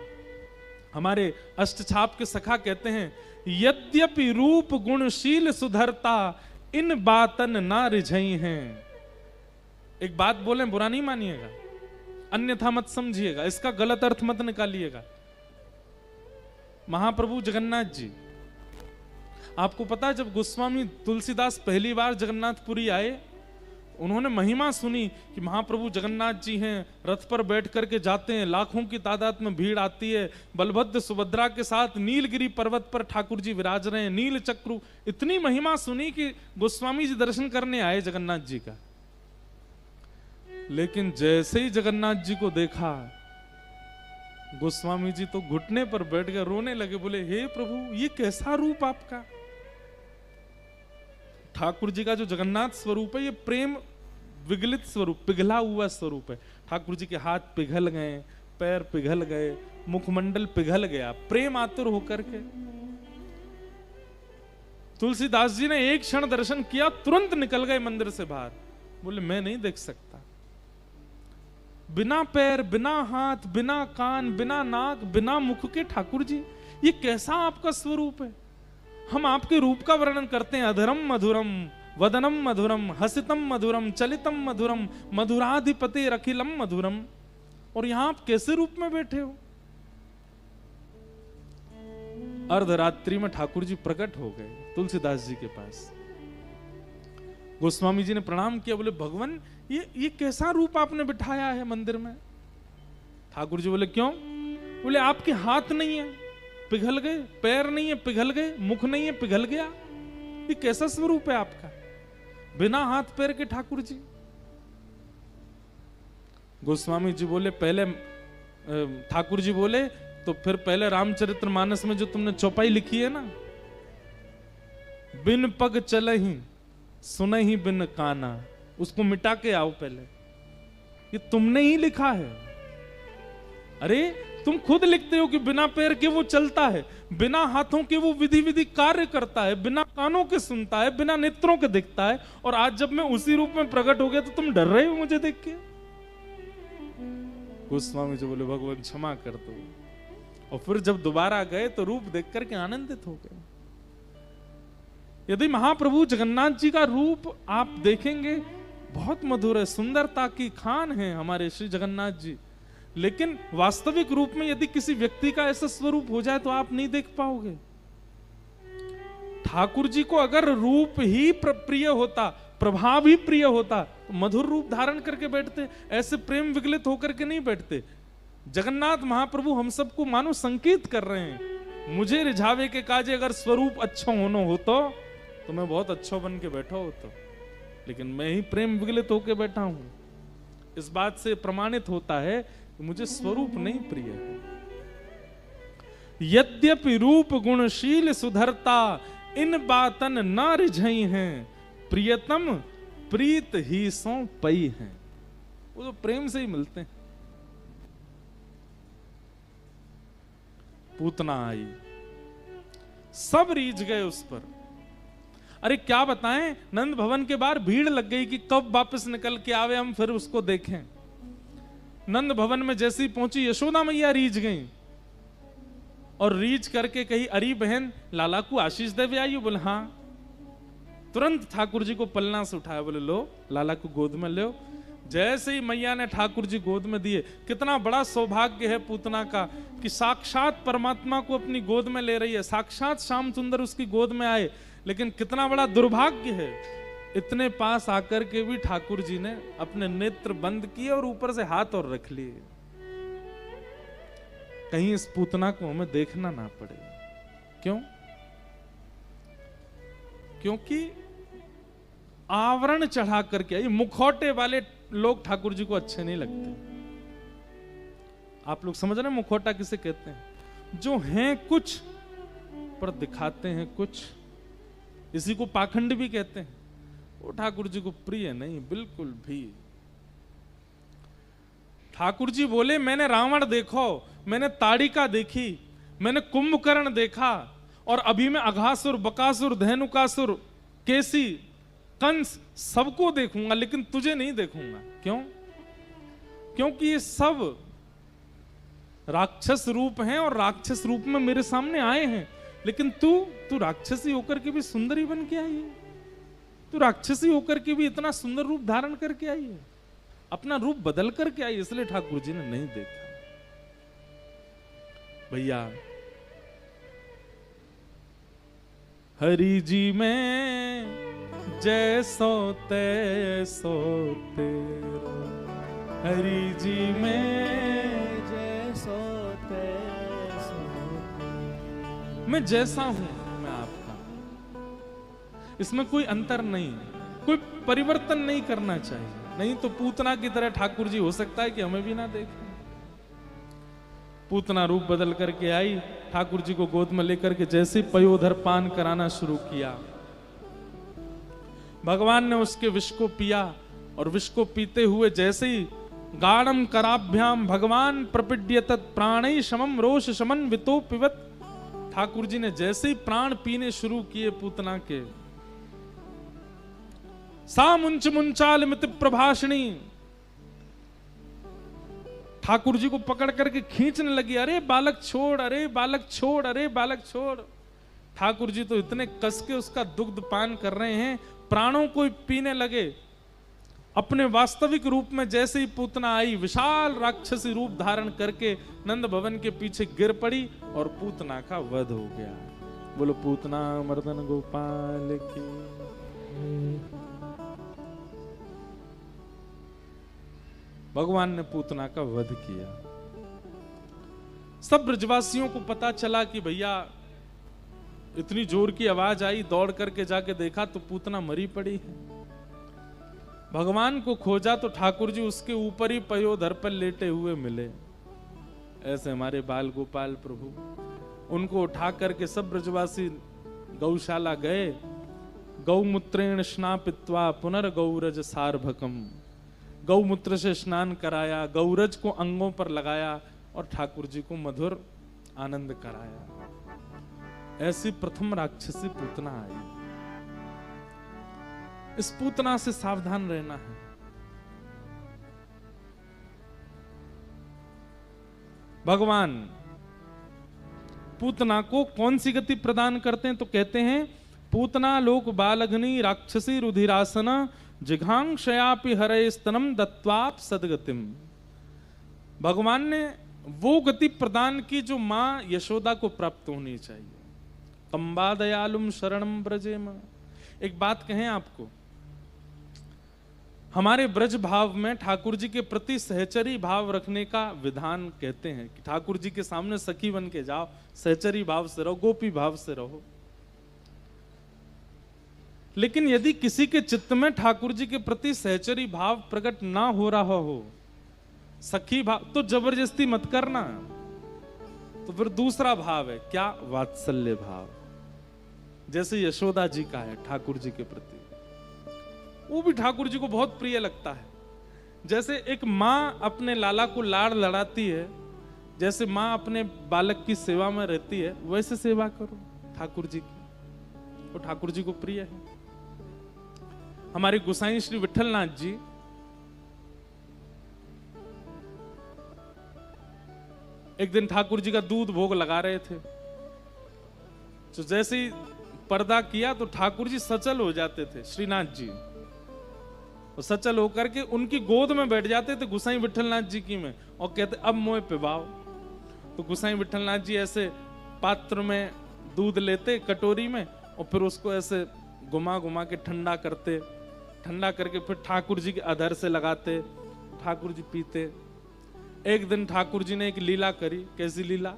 हमारे अष्टछाप के सखा कहते हैं, यद्यपि रूप गुणशील सुधरता, इन बातन ना रिझई हैं। एक बात बोलें बुरा नहीं मानिएगा, अन्यथा मत समझिएगा, इसका गलत अर्थ मत निकालिएगा। महाप्रभु जगन्नाथ जी, आपको पता है जब गोस्वामी तुलसीदास पहली बार जगन्नाथपुरी आए उन्होंने महिमा सुनी कि महाप्रभु जगन्नाथ जी हैं, रथ पर बैठ करके जाते हैं, लाखों की तादाद में भीड़ आती है, बलभद्र सुभद्रा के साथ नीलगिरी पर्वत पर ठाकुर जी विराज रहे हैं, नील चक्रू। इतनी महिमा सुनी कि गोस्वामी जी दर्शन करने आए जगन्नाथ जी का। लेकिन जैसे ही जगन्नाथ जी को देखा, गोस्वामी जी तो घुटने पर बैठ गए, रोने लगे, बोले हे प्रभु ये कैसा रूप आपका। ठाकुर जी का जो जगन्नाथ स्वरूप है ये प्रेम विगलित स्वरूप, पिघला हुआ स्वरूप है। ठाकुर जी के हाथ पिघल गए, पैर पिघल गए, मुखमंडल पिघल गया प्रेम आतुर होकर के। तुलसीदास जी ने एक क्षण दर्शन किया, तुरंत निकल गए मंदिर से बाहर, बोले मैं नहीं देख सकता। बिना पैर, बिना हाथ, बिना कान, बिना नाक, बिना मुख के ठाकुर जी, ये कैसा आपका स्वरूप है। हम आपके रूप का वर्णन करते हैं, अधरम मधुरम, वदनम मधुरम, हसितम मधुरम, चलितम मधुरम, मधुराधिपते रखिलम मधुरम, और यहां आप कैसे रूप में बैठे हो। अर्धरात्रि में ठाकुर जी प्रकट हो गए तुलसीदास जी के पास। गोस्वामी जी ने प्रणाम किया, बोले भगवान ये कैसा रूप आपने बिठाया है मंदिर में। ठाकुर जी बोले क्यों। बोले आपके हाथ नहीं है, पिघल गए, पैर नहीं है, पिघल गए, मुख नहीं है, पिघल गया, ये कैसा स्वरूप है आपका, बिना हाथ पैर के ठाकुर जी। गोस्वामी जी बोले पहले, ठाकुर जी बोले तो फिर पहले रामचरितमानस में जो तुमने चौपाई लिखी है ना, बिन पग चलहि सुनहि बिन काना, उसको मिटा के आओ पहले, ये तुमने ही लिखा है। अरे तुम खुद लिखते हो कि बिना पैर के वो चलता है, बिना हाथों के वो विधि विधि कार्य करता है, बिना कानों के सुनता है, बिना नेत्रों के दिखता है, और आज जब मैं उसी रूप में प्रकट हो गया तो तुम डर रहे हो मुझे देख के। गोस्वामी जी बोले भगवान क्षमा कर दो, और फिर जब दोबारा गए तो रूप देख करके आनंदित हो गए। यदि महाप्रभु जगन्नाथ जी का रूप आप देखेंगे, बहुत मधुर है, सुंदरता की खान है हमारे श्री जगन्नाथ जी, लेकिन वास्तविक रूप में यदि किसी व्यक्ति का ऐसा स्वरूप हो जाए तो आप नहीं देख पाओगे। ठाकुर जी को अगर रूप ही प्रिय होता, प्रभाव ही प्रिय होता, तो मधुर रूप धारण करके बैठते, ऐसे प्रेम विगलित होकर के नहीं बैठते। जगन्नाथ महाप्रभु हम सबको मानो संकेत कर रहे हैं, मुझे रिझावे के काजे अगर स्वरूप अच्छा होना हो तो मैं बहुत अच्छा बन के बैठा होता, लेकिन मैं ही प्रेम विगलित होकर बैठा हूं। इस बात से प्रमाणित होता है कि मुझे स्वरूप नहीं प्रिय है। यद्यपि रूप गुणशील सुधरता, इन बातन न रिझई हैं, प्रियतम प्रीत ही सो पई हैं। वो तो प्रेम से ही मिलते हैं। पूतना आई, सब रीझ गए उस पर। अरे क्या बताएं, नंद भवन के बाहर भीड़ लग गई कि कब वापस निकल के आवे, हम फिर उसको देखें। नंद भवन में जैसी पहुंची, यशोदा मैया रीझ गई, और रीझ करके कही अरी बहन लाला को आशीष देवे आई हो। बोले हाँ। तुरंत ठाकुर जी को पलना से उठाया, बोले लो लाला को गोद में लो। जैसे ही मैया ने ठाकुर जी गोद में दिए, कितना बड़ा सौभाग्य है पूतना का कि साक्षात परमात्मा को अपनी गोद में ले रही है, साक्षात श्याम सुंदर उसकी गोद में आए। लेकिन कितना बड़ा दुर्भाग्य है, इतने पास आकर के भी ठाकुर जी ने अपने नेत्र बंद किए और ऊपर से हाथ और रख लिए, कहीं इस पूतना को हमें देखना ना पड़े। क्यों? क्योंकि आवरण चढ़ा करके, ये मुखौटे वाले लोग ठाकुर जी को अच्छे नहीं लगते। आप लोग समझ रहे हैं मुखौटा किसे कहते हैं? जो हैं कुछ पर दिखाते हैं कुछ, इसी को पाखंड भी कहते हैं। वो ठाकुर जी को प्रिय नहीं बिल्कुल भी। ठाकुर जी बोले मैंने रावण देखो, मैंने ताड़िका देखी, मैंने कुंभकर्ण देखा, और अभी मैं अघासुर, बकासुर, धेनुकासुर, केसी, कंस सबको देखूंगा, लेकिन तुझे नहीं देखूंगा। क्यों? क्योंकि ये सब राक्षस रूप हैं और राक्षस रूप में मेरे सामने आए हैं, लेकिन तू राक्षसी होकर के भी सुंदरी बन के आई है, तू राक्षसी होकर के भी इतना सुंदर रूप धारण करके आई है, अपना रूप बदल करके आई, इसलिए ठाकुर जी ने नहीं देखा। भैया हरि जी में जैसो तैसो तेरा हरि जी में जैसो तैसो मैं जैसा हूं मैं आपका, इसमें कोई अंतर नहीं, कोई परिवर्तन नहीं करना चाहिए। नहीं तो पूतना की तरह ठाकुर जी हो सकता है कि हमें भी ना देखें। पूतना रूप बदल करके आई, ठाकुर जी को गोद में लेकर के जैसे पयोधर पान कराना शुरू किया, भगवान ने उसके विष को पिया और विष को पीते हुए जैसे ही गाढ़म कराभ्याम भगवान प्रपिड्यत प्राणै शमम रोष शमन वितो पिबत, ठाकुर जी ने जैसे ही प्राण पीने शुरू किए पूतना के, सा मुंच मुंचाल मित प्रभाषणी, ठाकुर जी को पकड़ करके खींचने लगी, अरे बालक छोड़, अरे बालक छोड़, अरे बालक छोड़। ठाकुर जी तो इतने कस के उसका दुग्ध पान कर रहे हैं, प्राणों को पीने लगे। अपने वास्तविक रूप में जैसे ही पूतना आई, विशाल राक्षसी रूप धारण करके नंद भवन के पीछे गिर पड़ी और पूतना का वध हो गया। बोलो पूतना मर्दन गोपाल की। भगवान ने पूतना का वध किया। सब ब्रजवासियों को पता चला कि भैया इतनी जोर की आवाज आई, दौड़ करके जाके देखा तो पूतना मरी पड़ी है। भगवान को खोजा तो ठाकुर जी उसके ऊपर ही पयोधर पर लेटे हुए मिले। ऐसे हमारे बाल गोपाल प्रभु, उनको उठा करके सब ब्रजवासी गौशाला गए। गौमूत्रेण स्नापित्वा पुनर्गौरज सार्भकम, गौमूत्र से स्नान कराया, गौरज को अंगों पर लगाया और ठाकुर जी को मधुर आनंद कराया। ऐसी प्रथम राक्षसी पूतना आई। इस पूतना से सावधान रहना है। भगवान पूतना को कौन सी गति प्रदान करते हैं? तो कहते हैं पूतना लोक बालग्नि राक्षसी रुधिरासना जिघांक्षयापि हरे स्तनम दत्वाप सदगतिम। भगवान ने वो गति प्रदान की जो मां यशोदा को प्राप्त होनी चाहिए। कंबा दयालुम शरणम ब्रजेम। एक बात कहें आपको, हमारे ब्रज भाव में ठाकुर जी के प्रति सहचरी भाव रखने का विधान कहते हैं कि ठाकुर जी के सामने सखी बन के जाओ, सहचरी भाव से रहो, गोपी भाव से रहो। लेकिन यदि किसी के चित्त में ठाकुर जी के प्रति सहचरी भाव प्रकट ना हो रहा हो, सखी भाव, तो जबरदस्ती मत करना। तो फिर दूसरा भाव है क्या? वात्सल्य भाव, जैसे यशोदा जी का है ठाकुर जी के प्रति। वो भी ठाकुर जी को बहुत प्रिय लगता है। जैसे एक माँ अपने लाला को लाड़ लड़ाती है, जैसे माँ अपने बालक की सेवा में रहती है, वैसे सेवा करो ठाकुर जी की। वो ठाकुर जी को प्रिय है। हमारे गोसाई श्री विठलनाथ जी एक दिन ठाकुर जी का दूध भोग लगा रहे थे, तो जैसे ही पर्दा किया तो ठाकुर जी सचल हो जाते थे। श्रीनाथ जी और सचल होकर के उनकी गोद में बैठ जाते थे गोसाई विठलनाथ जी की में, और कहते अब मोह पिबाओ। तो गोसाई विठलनाथ जी ऐसे पात्र में दूध लेते कटोरी में, और फिर उसको ऐसे घुमा घुमा के ठंडा करते, ठंडा करके फिर ठाकुर जी के अधर से लगाते, ठाकुर जी पीते। एक दिन ठाकुर जी ने एक लीला करी। कैसी लीला?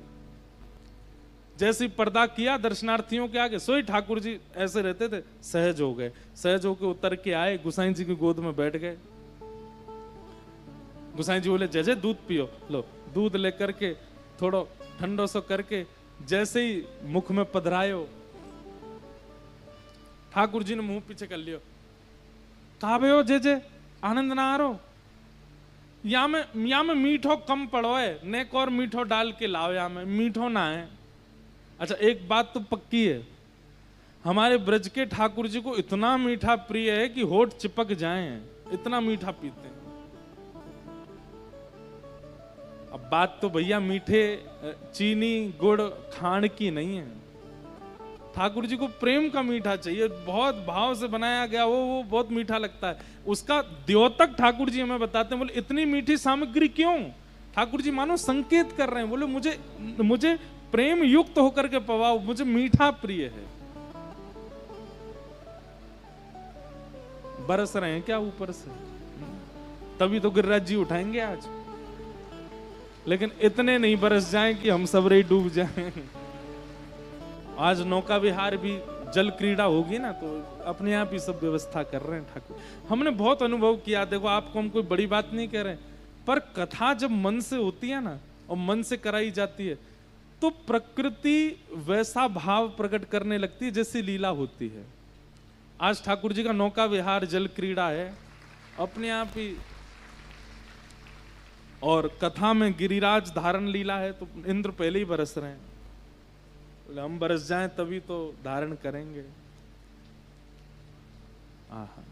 जैसे पर्दा किया दर्शनार्थियों के आगे, सोई ठाकुर जी ऐसे रहते थे, सहज हो गए। सहज होके उतर के आए, गोसाई जी की गोद में बैठ गए। गोसाई जी बोले जय जय दूध पियो। लो दूध लेकर के थोड़ा ठंडो सो करके जैसे ही मुख में पधरायो, ठाकुर जी ने मुंह पीछे कर लियो। कहा हो जे जे आनंद ना आ रो, या में मीठो कम पड़ो है, नेक और मीठो डाल के लाओ, या में मीठो ना है। अच्छा एक बात तो पक्की है, हमारे ब्रज के ठाकुर जी को इतना मीठा प्रिय है कि होठ चिपक जाएं, इतना मीठा पीते हैं। अब बात तो भैया मीठे चीनी गुड़ खांड की नहीं है। ठाकुर जी को प्रेम का मीठा चाहिए, बहुत भाव से बनाया गया वो बहुत मीठा लगता है। उसका द्योतक ठाकुर जी हमें बताते हैं। बोले इतनी मीठी सामग्री क्यों? ठाकुर जी मानो संकेत कर रहे हैं, बोले मुझे प्रेम युक्त होकर के पवाओ, मुझे मीठा प्रिय है। बरस रहे हैं क्या ऊपर से? तभी तो गिरिराज जी उठाएंगे आज, लेकिन इतने नहीं बरस जाएं कि हम सब रे डूब जाएं। आज नौका विहार भी जल क्रीड़ा होगी ना, तो अपने आप ही सब व्यवस्था कर रहे हैं ठाकुर। हमने बहुत अनुभव किया। देखो, आपको हम कोई बड़ी बात नहीं कह रहे, पर कथा जब मन से होती है ना और मन से कराई जाती है, तो प्रकृति वैसा भाव प्रकट करने लगती है जैसी लीला होती है। आज ठाकुर जी का नौका विहार जल क्रीड़ा है अपने आप ही, और कथा में गिरिराज धारण लीला है, तो इंद्र पहले ही बरस रहे हैं। हम बरस जाएं तभी तो धारण करेंगे। आहा।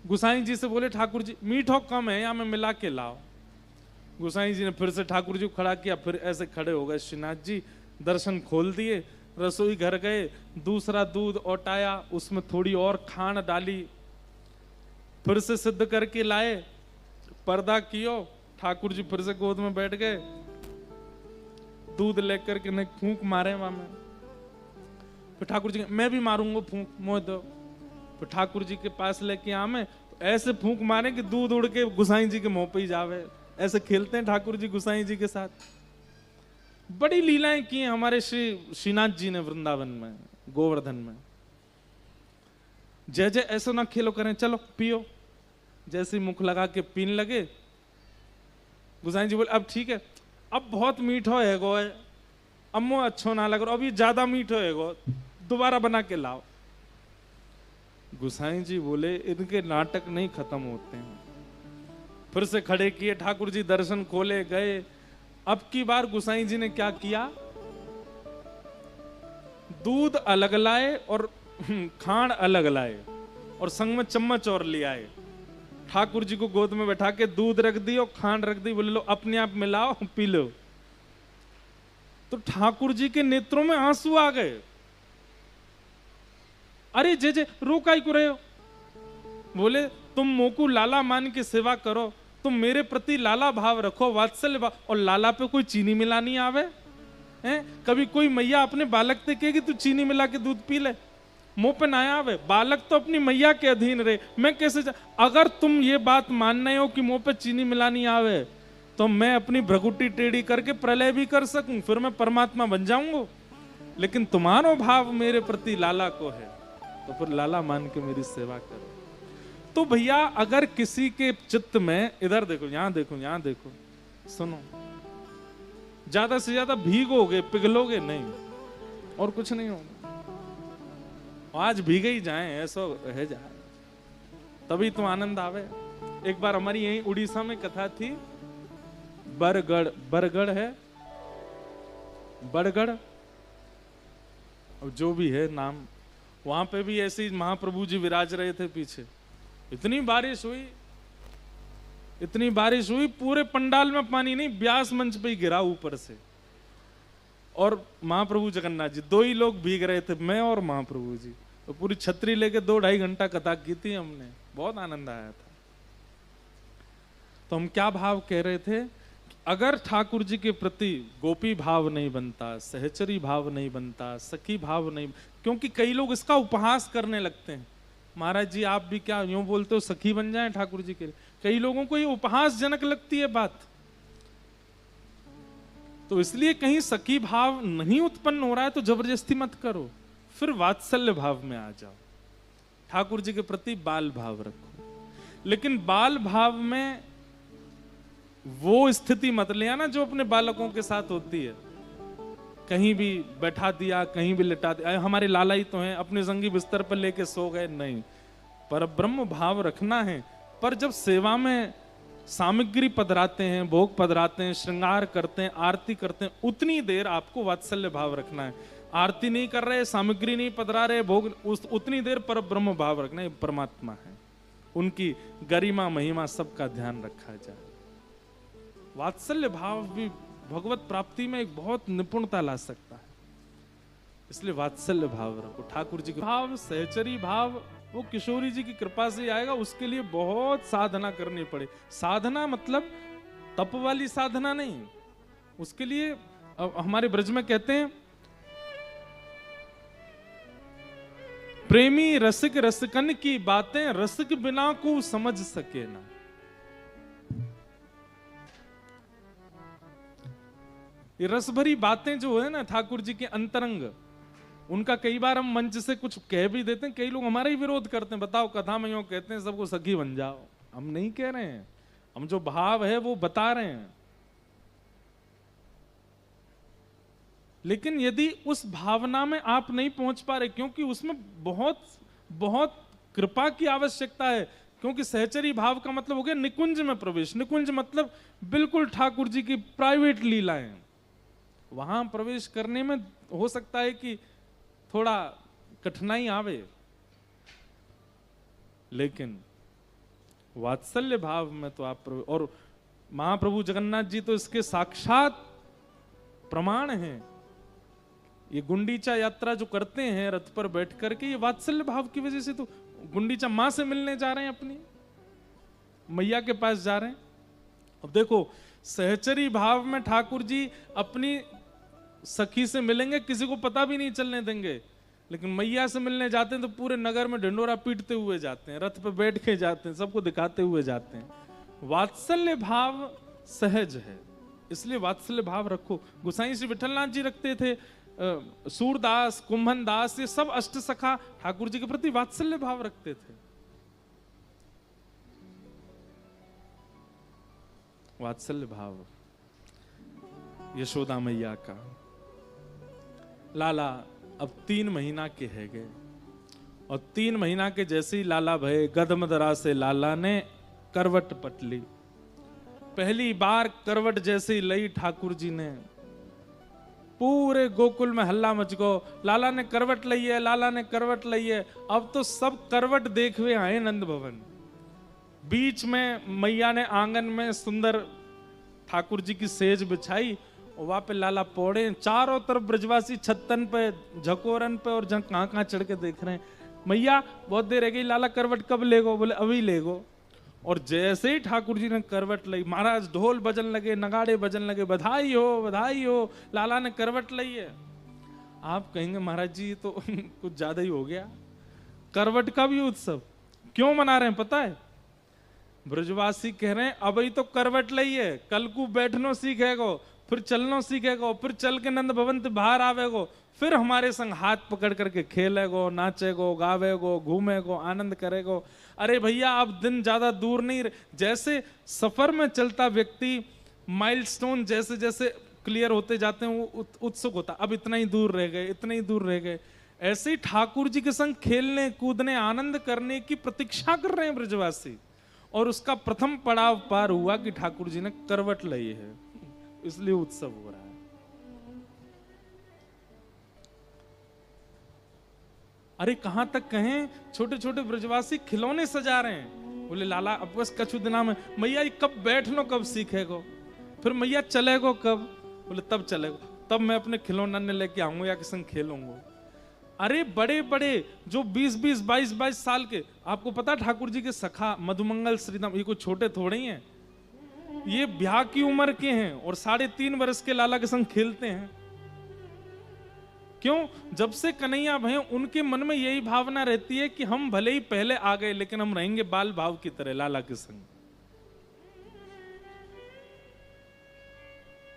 गुसाई जी से बोले ठाकुर जी मीठो कम है या मैं मिला के लाओ। गुसाई जी ने फिर से ठाकुर जी को खड़ा किया, फिर ऐसे खड़े हो गए श्रीनाथ जी, दर्शन खोल दिए, रसोई घर गए, दूसरा दूध औटाया, उसमें थोड़ी और खांड डाली, फिर से सिद्ध करके लाए, पर्दा कियो, ठाकुर जी फिर से गोद में बैठ गए, दूध लेकर के नहीं फूंक मारे वहां में। फिर ठाकुर जी मैं भी मारूंगा फूंक, मोह दो। फिर ठाकुर जी के पास लेके आमे, तो ऐसे फूंक मारे कि दूध उड़ के गुसाई जी के मुंह पे ही जावे। ऐसे खेलते हैं ठाकुर जी गुसाई जी के साथ। बड़ी लीलाएं की हैं हमारे श्रीनाथ जी ने वृंदावन में, गोवर्धन में। जय जय ऐसा ना खेलो करें, चलो पियो। जैसे मुख लगा के पीने लगे, गुसाई जी बोले अब ठीक है, अब बहुत मीठो है गो, अम्मो अच्छो ना लग रहा, अभी ज्यादा मीठो है गो, दोबारा बना के लाओ। गुसाई जी बोले इनके नाटक नहीं खत्म होते हैं। फिर से खड़े किए, ठाकुर जी दर्शन खोले गए। अब की बार गुसाई जी ने क्या किया, दूध अलग लाए और खांड अलग लाए, और संग में चम्मच और ले आए। ठाकुर जी को गोद में बैठा के दूध रख दी और खांड रख दी, बोले लो अपने आप मिलाओ पी लो। तो ठाकुर जी के नेत्रों में आंसू आ गए। अरे जे जे रो काई को रहे हो? बोले तुम मोकू लाला मान के सेवा करो, तुम मेरे प्रति लाला भाव रखो, वात्सल्य भाव, और लाला पे कोई चीनी मिलानी आवे हैं? कभी कोई मैया अपने बालक से कहेगी तू चीनी मिला के दूध पी ले? मुंह पे ना आवे। बालक तो अपनी मैया के अधीन रहे, मैं कैसे अगर तुम ये बात मानने हो कि मुंह पे चीनी मिलानी आवे, तो मैं अपनी भ्रगुटी टेढ़ी करके प्रलय भी कर सकूं, फिर मैं परमात्मा बन जाऊंगा। लेकिन तुम्हारो भाव मेरे प्रति लाला को है, तो फिर लाला मान के मेरी सेवा करो। तो भैया अगर किसी के चित्त में, इधर देखो, यहां देखो, यहां देखो, सुनो, ज्यादा से ज्यादा भीगोगे, पिघलोगे नहीं, और कुछ नहीं होगा। आज भीगे ही जाए, ऐसा रह जाए, तभी तो आनंद आवे। एक बार हमारी यही उड़ीसा में कथा थी, बरगढ़, बरगढ़ है, बरगढ़, और जो भी है नाम, वहां पे भी ऐसे ही महाप्रभु जी विराज रहे थे पीछे। इतनी बारिश हुई, इतनी बारिश हुई, पूरे पंडाल में पानी नहीं, व्यास मंच पे ही गिरा ऊपर से। और महाप्रभु जगन्नाथ जी, दो ही लोग भीग रहे थे, मैं और महाप्रभु जी। तो पूरी छतरी लेके 2-2.5 घंटा कथा की थी हमने, बहुत आनंद आया था। तो हम क्या भाव कह रहे थे, अगर ठाकुर जी के प्रति गोपी भाव नहीं बनता, सहचरी भाव नहीं बनता, सखी भाव नहीं, क्योंकि कई लोग इसका उपहास करने लगते हैं, महाराज जी आप भी क्या यूं बोलते हो सखी बन जाएं ठाकुर जी के लिए। कई लोगों को ये उपहासजनक लगती है बात। तो इसलिए कहीं सखी भाव नहीं उत्पन्न हो रहा है तो जबरदस्ती मत करो, फिर वात्सल्य भाव में आ जाओ, ठाकुर जी के प्रति बाल भाव रखो। लेकिन बाल भाव में वो स्थिति मत ले आना जो अपने बालकों के साथ होती है, कहीं भी बैठा दिया, कहीं भी लिटा दिया, हमारे लाला ही तो हैं, अपने संगी बिस्तर पर लेके सो गए, नहीं, पर ब्रह्म भाव रखना है। पर जब सेवा में सामग्री पधराते हैं, भोग पधराते हैं, श्रृंगार करते हैं, आरती करते हैं, उतनी देर आपको वात्सल्य भाव रखना है। आरती नहीं कर रहे, सामग्री नहीं पधरा रहे, भोग, उतनी देर पर ब्रह्म भाव रखना है, परमात्मा है, उनकी गरिमा महिमा सबका ध्यान रखा जाए। वात्सल्य भाव भी भगवत प्राप्ति में एक बहुत निपुणता ला सकता है, इसलिए वात्सल्य भाव रखो। ठाकुर जी का भाव, सहचरी भाव, वो किशोरी जी की कृपा से आएगा। उसके लिए बहुत साधना करनी पड़े। साधना मतलब तप वाली साधना नहीं, उसके लिए हमारे ब्रज में कहते हैं प्रेमी रसिक रसिकन की बातें रसिक बिना को समझ सके ना। ये रस भरी बातें जो है ना ठाकुर जी के अंतरंग, उनका कई बार हम मंच से कुछ कह भी देते हैं, कई लोग हमारा ही विरोध करते हैं, बताओ कथा में यूं कहते हैं सबको सखी बन जाओ। हम नहीं कह रहे हैं, हम जो भाव है वो बता रहे हैं। लेकिन यदि उस भावना में आप नहीं पहुंच पा रहे, क्योंकि उसमें बहुत बहुत कृपा की आवश्यकता है, क्योंकि सहचरी भाव का मतलब हो गया निकुंज में प्रवेश। निकुंज मतलब बिल्कुल ठाकुर जी की प्राइवेट लीलाएं। वहां प्रवेश करने में हो सकता है कि थोड़ा कठिनाई आवे, लेकिन वात्सल्य भाव में तो आप और महाप्रभु जगन्नाथ जी तो इसके साक्षात प्रमाण हैं। ये गुंडीचा यात्रा जो करते हैं रथ पर बैठ करके, ये वात्सल्य भाव की वजह से तो गुंडीचा मां से मिलने जा रहे हैं, अपनी मैया के पास जा रहे हैं। अब देखो सहचरी भाव में ठाकुर जी अपनी सखी से मिलेंगे, किसी को पता भी नहीं चलने देंगे। लेकिन मैया से मिलने जाते हैं तो पूरे नगर में ढिंडोरा पीटते हुए जाते हैं, रथ पे बैठ के जाते हैं, सबको दिखाते हुए जाते हैं। वात्सल्य भाव सहज है, इसलिए वात्सल्य भाव रखो। गोसाई श्री विठलनाथ जी रखते थे, सूरदास, कुंभन दास, ये सब अष्ट सखा ठाकुर जी के प्रति वात्सल्य भाव रखते थे। वात्सल्य भाव यशोदा मैया का। लाला अब 3 महीना के है गए, और 3 महीना के जैसे ही लाला भये, गदमदरा से लाला ने करवट पटली। पहली बार करवट जैसे ही लई ठाकुर जी ने, पूरे गोकुल में हल्ला मच गो, लाला ने करवट लई है, लाला ने करवट लई है। अब तो सब करवट देखवे आए नंद भवन। बीच में मैया ने आंगन में सुंदर ठाकुर जी की सेज बिछाई, और वहां पे लाला पौड़े, चारों तरफ ब्रजवासी छत्तन पे, झकोरन पे और कहां कहां चढ़ के देख रहे हैं। मैया बहुत देर रह गई, लाला करवट कब लेगो? बोले अभी लेगो। और जैसे ही ठाकुर जी ने करवट ली, महाराज ढोल बजन लगे, नगाड़े बजन लगे, बधाई हो, लाला ने करवट ली है। आप कहेंगे महाराज जी तो कुछ ज्यादा ही हो गया। करवट का भी उत्सव क्यों मना रहे हैं पता है? ब्रजवासी कह रहे हैं अभी तो करवट ली है, कल को बैठनो सीखेगो, फिर चलनो सीखेगो, फिर चल के नंद भवन से बाहर आवेगो, फिर हमारे संग हाथ पकड़ करके खेलेगो, नाचेगो, गावेगो, घूमेगो, आनंद करेगो। अरे भैया अब दिन ज्यादा दूर नहीं, जैसे सफर में चलता व्यक्ति माइलस्टोन जैसे जैसे क्लियर होते जाते हैं वो उत्सुक होता, अब इतना ही दूर रह गए, इतने ही दूर रह गए। ऐसे ही ठाकुर जी के संग खेलने कूदने आनंद करने की प्रतीक्षा कर रहे हैं ब्रजवासी। और उसका प्रथम पड़ाव पार हुआ कि ठाकुर जी ने करवट ली है, इसलिए उत्सव हो रहा है। अरे कहां तक कहें, छोटे छोटे ब्रजवासी खिलौने सजा रहे हैं। बोले लाला अब बस कछु दिना में, मैया कब बैठनो, कब सीखेगो? फिर मैया चलेगो कब? बोले तब चलेगो, तब मैं अपने खिलौना ने लेके आऊंगा या के संग खेलूंगा। अरे बड़े बड़े जो 20-20, 22-22 साल के, आपको पता ठाकुर जी के सखा मधुमंगल श्रीधाम, ये कोई छोटे थोड़े ही हैं, ये ब्याह की उम्र के हैं और 3.5 वर्ष के लाला के संग खेलते हैं। क्यों? जब से कन्हैया भय उनके मन में यही भावना रहती है कि हम भले ही पहले आ गए लेकिन हम रहेंगे बाल भाव की तरह लाला के संग।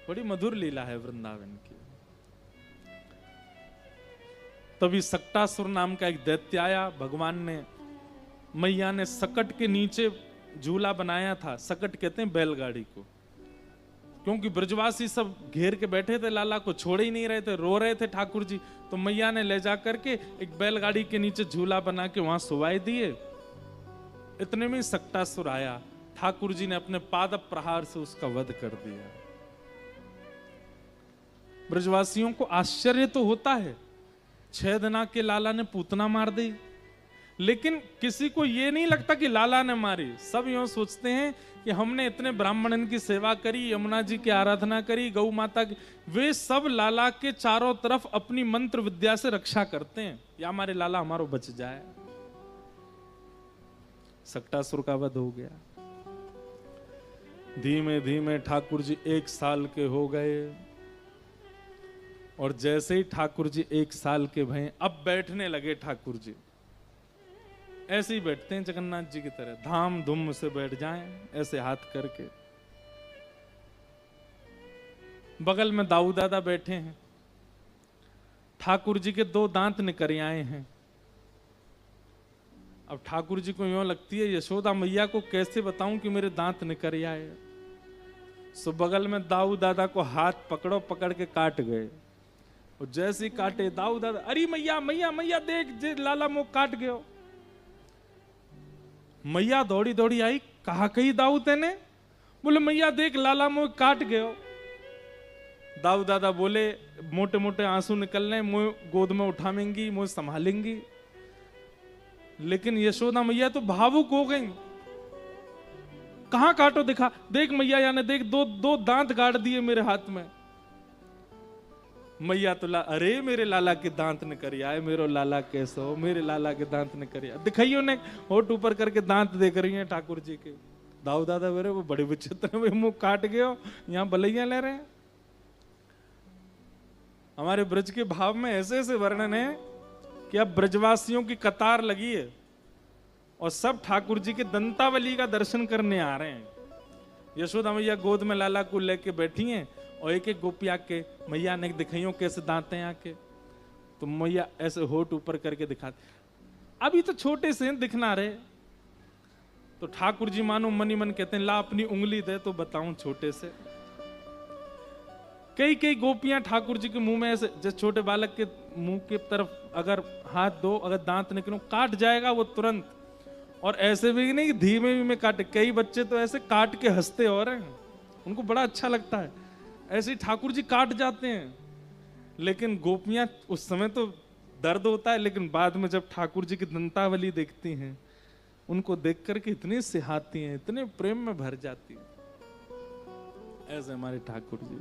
बड़ी मधुर लीला है वृंदावन की। तभी सक्टासुर नाम का एक दैत्य आया, भगवान ने, मैया ने सकट के नीचे झूला बनाया था। सकट कहते हैं बैलगाड़ी को, क्योंकि ब्रजवासी सब घेर के बैठे थे, लाला को छोड़ ही नहीं रहे थे, रो रहे थे ठाकुर जी। तो मैया ने ले जा करके एक बैलगाड़ी के नीचे झूला बना के वहां सुवाई दिए। इतने में सक्टासुर आया, ठाकुर जी ने अपने पाद प्रहार से उसका वध कर दिया। ब्रजवासियों को आश्चर्य तो होता है, 6 दिना के लाला ने पूतना मार दी, लेकिन किसी को यह नहीं लगता कि लाला ने मारी। सब यूं सोचते हैं कि हमने इतने ब्राह्मणन की सेवा करी, यमुना जी की आराधना करी, गौ माता की, वे सब लाला के चारों तरफ अपनी मंत्र विद्या से रक्षा करते हैं, या हमारे लाला हमारो बच जाए। सक्टासुर का वध हो गया। धीमे धीमे ठाकुर जी 1 साल के हो गए, और जैसे ही ठाकुर जी 1 साल के भये, अब बैठने लगे ठाकुर जी। ऐसे ही बैठते हैं जगन्नाथ जी की तरह, धाम धूम से बैठ जाएं ऐसे हाथ करके। बगल में दाऊ दादा बैठे हैं, ठाकुर जी के 2 दांत निकल आए हैं। अब ठाकुर जी को यूं लगती है यशोदा मैया को कैसे बताऊं कि मेरे दांत निकल आए। सो बगल में दाऊ दादा को हाथ पकड़ो, पकड़ के काट गए। और जैसे ही काटे दाऊ दादा, अरे मैया मैया मैया देख जे लाला मुंह काट गयो। मैया दौड़ी दौड़ी आई, कहा कही दाऊ तेने? बोले मैया देख लाला मुंह काट गयो। दाऊ दादा बोले मोटे मोटे आंसू निकल रहे, मुंह गोद में उठावेंगी, मुंह संभालेंगी। लेकिन यशोदा मैया तो भावुक हो गई। कहां काटो दिखा, देख मैया याने देख 2 दांत गाड़ दिए मेरे हाथ में। मैया तो अरे मेरे लाला के दांत निकल आए, मेरो लाला कैसे हो, मेरे लाला के दांत निकल आए। दिखाइयो ने होठ ऊपर करके दांत देख रही हैं ठाकुर जी के। दाऊ दादा मेरे वो बड़े विचित्र में मुंह काट गए हो, यहां बलैया ले रहे हैं। हमारे ब्रज के भाव में ऐसे ऐसे वर्णन है कि अब ब्रजवासियों की कतार लगी है और सब ठाकुर जी के दंतावली का दर्शन करने आ रहे हैं। यशोदा मैया गोद में लाला को लेके बैठी हैं और एक एक गोपी आके मैया ने दिखाइयों कैसे दांत हैं आके। तो मैया ऐसे होठ ऊपर करके दिखाते, अभी तो छोटे से दिखना रहे। तो ठाकुर जी मानो मनी मन कहते हैं ला अपनी उंगली दे तो बताऊं छोटे से। कई कई गोपियां ठाकुर जी के मुंह में ऐसे, जैसे छोटे बालक के मुंह की तरफ अगर हाथ दो, अगर दांत निकलो काट जाएगा वो तुरंत। और ऐसे भी नहीं धीमे भी में काटे, कई बच्चे तो ऐसे काट के हंसते हो रहे हैं, उनको बड़ा अच्छा लगता है। ऐसे ही ठाकुर जी काट जाते हैं। लेकिन गोपियां उस समय तो दर्द होता है, लेकिन बाद में जब ठाकुर जी की दंतावली देखती हैं, उनको देख करके इतनी सिहाती हैं, इतने प्रेम में भर जाती है। ऐसे हमारे ठाकुर जी।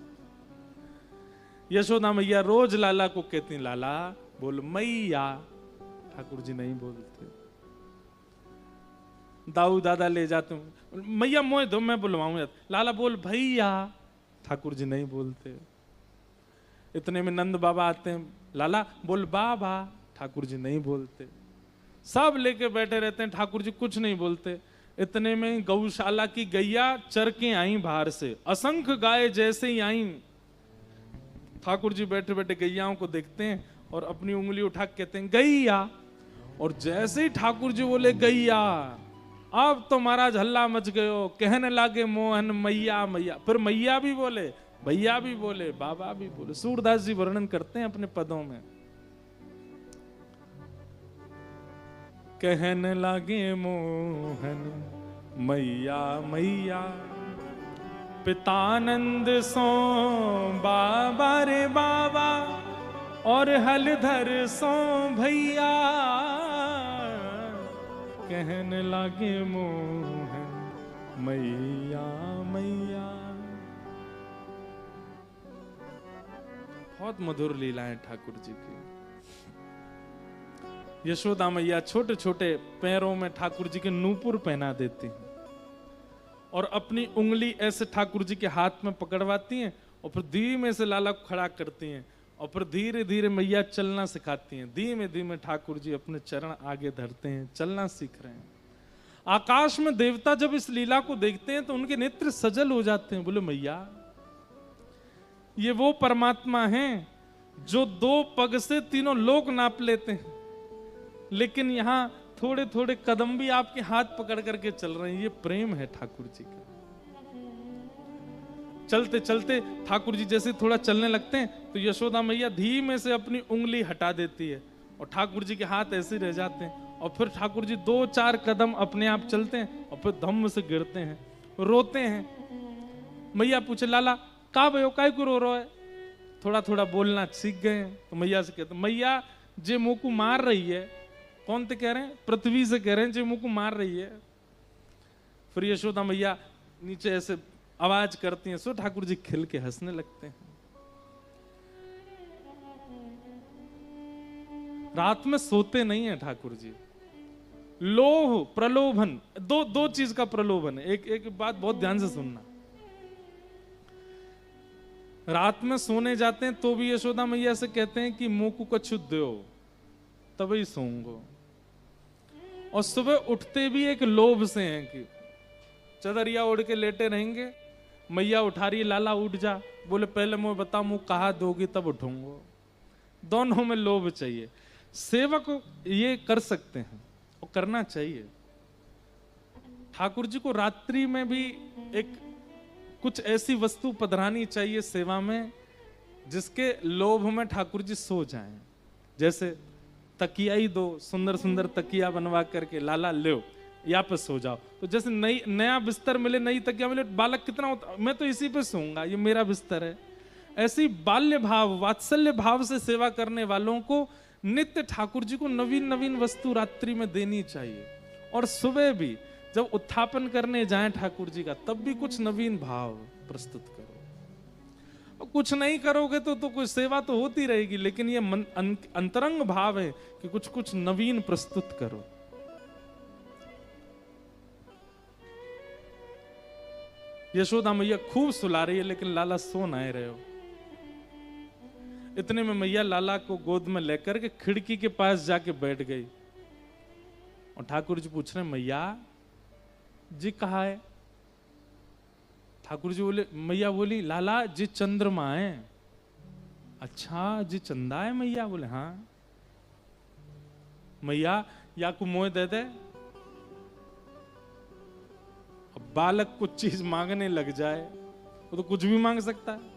यशोदा मैया रोज लाला को कहती, लाला बोल मैया। ठाकुर जी नहीं बोलते। दाऊ दादा ले जाते हूं, मैया मोह दो मैं बुलवाऊं। लाला बोल भैया। ठाकुर जी नहीं बोलते। इतने में नंद बाबा आते हैं, लाला बोल बाबा। ठाकुर जी नहीं बोलते। सब लेके बैठे रहते हैं, ठाकुर जी कुछ नहीं बोलते। इतने में गौशाला की गैया चर के आई बाहर से, असंख्य गाय जैसे ही आई। ठाकुर जी बैठे बैठे गैयाओं को देखते हैं और अपनी उंगली उठा के कहते हैं गैया। और जैसे ही ठाकुर जी बोले गैया, अब तो महाराज हल्ला मच गयो, कहने लागे मोहन मैया मैया। फिर मैया भी बोले, भैया भी बोले, बाबा भी बोले। सूरदास जी वर्णन करते हैं अपने पदों में, कहने लागे मोहन मैया मैया, पितानंद सो बाबा रे बाबा, और हलधर सो भैया, कहने लागे मोहन मैया मैया। बहुत मधुर लीलाएं ठाकुर जी की। यशोदा मैया छोटे छोटे पैरों में ठाकुर जी के नूपुर पहना देती हैं और अपनी उंगली ऐसे ठाकुर जी के हाथ में पकड़वाती हैं और फिर धीमे से लाला को खड़ा करती हैं और फिर धीरे धीरे मैया चलना सिखाती हैं। धीमे धीमे ठाकुर जी अपने चरण आगे धरते हैं, चलना सीख रहे हैं। आकाश में देवता जब इस लीला को देखते हैं तो उनके नेत्र सजल हो जाते हैं। बोले मैया, ये वो परमात्मा हैं जो 2 पग से तीनों लोक नाप लेते हैं, लेकिन यहां थोड़े थोड़े कदम भी आपके हाथ पकड़ करके चल रहे हैं। ये प्रेम है ठाकुर जी का। चलते चलते ठाकुर जी जैसे थोड़ा चलने लगते हैं तो यशोदा मैया धीमे से अपनी उंगली हटा देती है और ठाकुर जी के हाथ ऐसे रह जाते हैं। और फिर ठाकुर जी 2-4 कदम अपने आप चलते हैं और फिर धम्म से गिरते हैं, रोते हैं। मैया पूछे, लाला का भयो, काय को रो रहा है? थोड़ा थोड़ा बोलना सीख गए। तो मैया से कहते, मैया जे मुंह को मार रही है। कौन ते कह रहे हैं? पृथ्वी से कह रहे हैं, जे मुंह को मार रही है। फिर यशोदा मैया नीचे ऐसे आवाज करती हैं, सो ठाकुर जी खिल के हंसने लगते हैं। रात में सोते नहीं है ठाकुर जी। लोभ प्रलोभन, दो चीज का प्रलोभन है। एक बात बहुत ध्यान से सुनना। रात में सोने जाते हैं तो भी यशोदा मैया से कहते हैं कि मुंह को कछु दो तभी सोऊंगो। और सुबह उठते भी एक लोभ से हैं कि चदरिया ओढ़ के लेटे रहेंगे, मैया उठा रही है, लाला उठ जा, बोले पहले मुझे बता मुँह कहा दोगी तब उठूंगा। दोनों में लोभ चाहिए। सेवक ये कर सकते हैं और करना चाहिए। ठाकुर जी को रात्रि में भी एक कुछ ऐसी वस्तु पधरानी चाहिए सेवा में जिसके लोभ में ठाकुर जी सो जाएं। जैसे तकिया ही दो, सुंदर सुंदर तकिया बनवा करके लाला ले यहाँ पे सो जाओ। तो जैसे नया बिस्तर मिले, नई तकिया मिले, बालक कितना होता, मैं तो इसी पे सोऊंगा, ये मेरा बिस्तर है। ऐसी बाल्य भाव, वात्सल्य भाव से सेवा करने वालों को नित्य ठाकुर जी को नवीन नवीन वस्तु रात्रि में देनी चाहिए। और सुबह भी जब उत्थापन करने जाएं ठाकुर जी का, तब भी कुछ नवीन भाव प्रस्तुत करो। और कुछ नहीं करोगे तो कोई सेवा तो होती रहेगी, लेकिन ये अंतरंग भाव है कि कुछ कुछ नवीन प्रस्तुत करो। यशोदा मैया खूब सुला रही है, लेकिन लाला सो नहीं रहे हो। इतने में मैया लाला को गोद में लेकर के खिड़की के पास जाके बैठ गई। और ठाकुर जी पूछ रहे, मैया जी कहाँ है? ठाकुर जी बोले, मैया बोली, लाला जी चंद्रमा है। अच्छा जी चंदा है? मैया बोले हाँ। मैया या को मोह दे दे। अब बालक कुछ चीज मांगने लग जाए, वो तो कुछ भी मांग सकता है।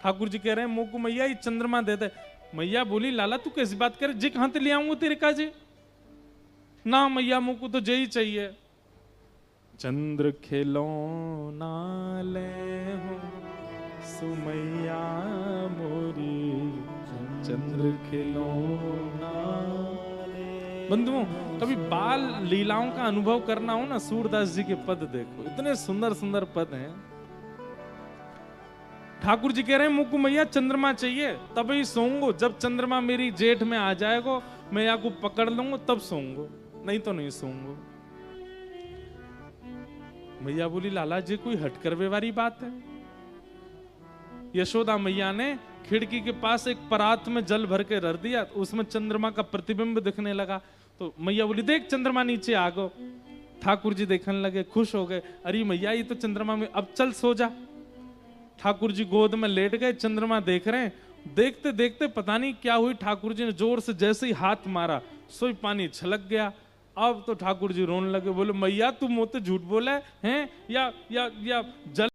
ठाकुर जी कह रहे हैं मुंह को, मैया ये चंद्रमा दे दे। मैया बोली, लाला तू कैसी बात करे, जी कहां से ले आऊंगा तेरे का जी? ना मैया मुंह को तो जे ही चाहिए। चंद्र खिलौना ले हो सुमैया मोरी, चंद्र खिलौना। बंधुओं, कभी बाल लीलाओं का अनुभव करना हो ना, सूरदास जी के पद देखो, इतने सुंदर सुंदर पद हैं। ठाकुर जी कह रहे हैं मुकु मैया चंद्रमा चाहिए, तभी सोऊंगो। जब चंद्रमा मेरी जेठ में आ जाएगा, मैं या को पकड़ लूंगा तब सोऊंगो, नहीं तो नहीं सोऊंगो। मैया बोली, लाला जी कोई हटकरवे वाली बात है? यशोदा मैया ने खिड़की के पास एक परात में जल भर के रख दिया, उसमें चंद्रमा का प्रतिबिंब दिखने लगा। तो मैया बोली, देख चंद्रमा नीचे आ गो। ठाकुर जी देखने लगे, खुश हो गए। अरे मैया ये तो चंद्रमा में, अब चल सो जा। ठाकुर जी गोद में लेट गए, चंद्रमा देख रहे हैं। देखते देखते पता नहीं क्या हुई, ठाकुर जी ने जोर से जैसे ही हाथ मारा, सोई पानी छलक गया। अब तो ठाकुर जी रोने लगे, बोले मैया तू मुझसे झूठ बोला है या जल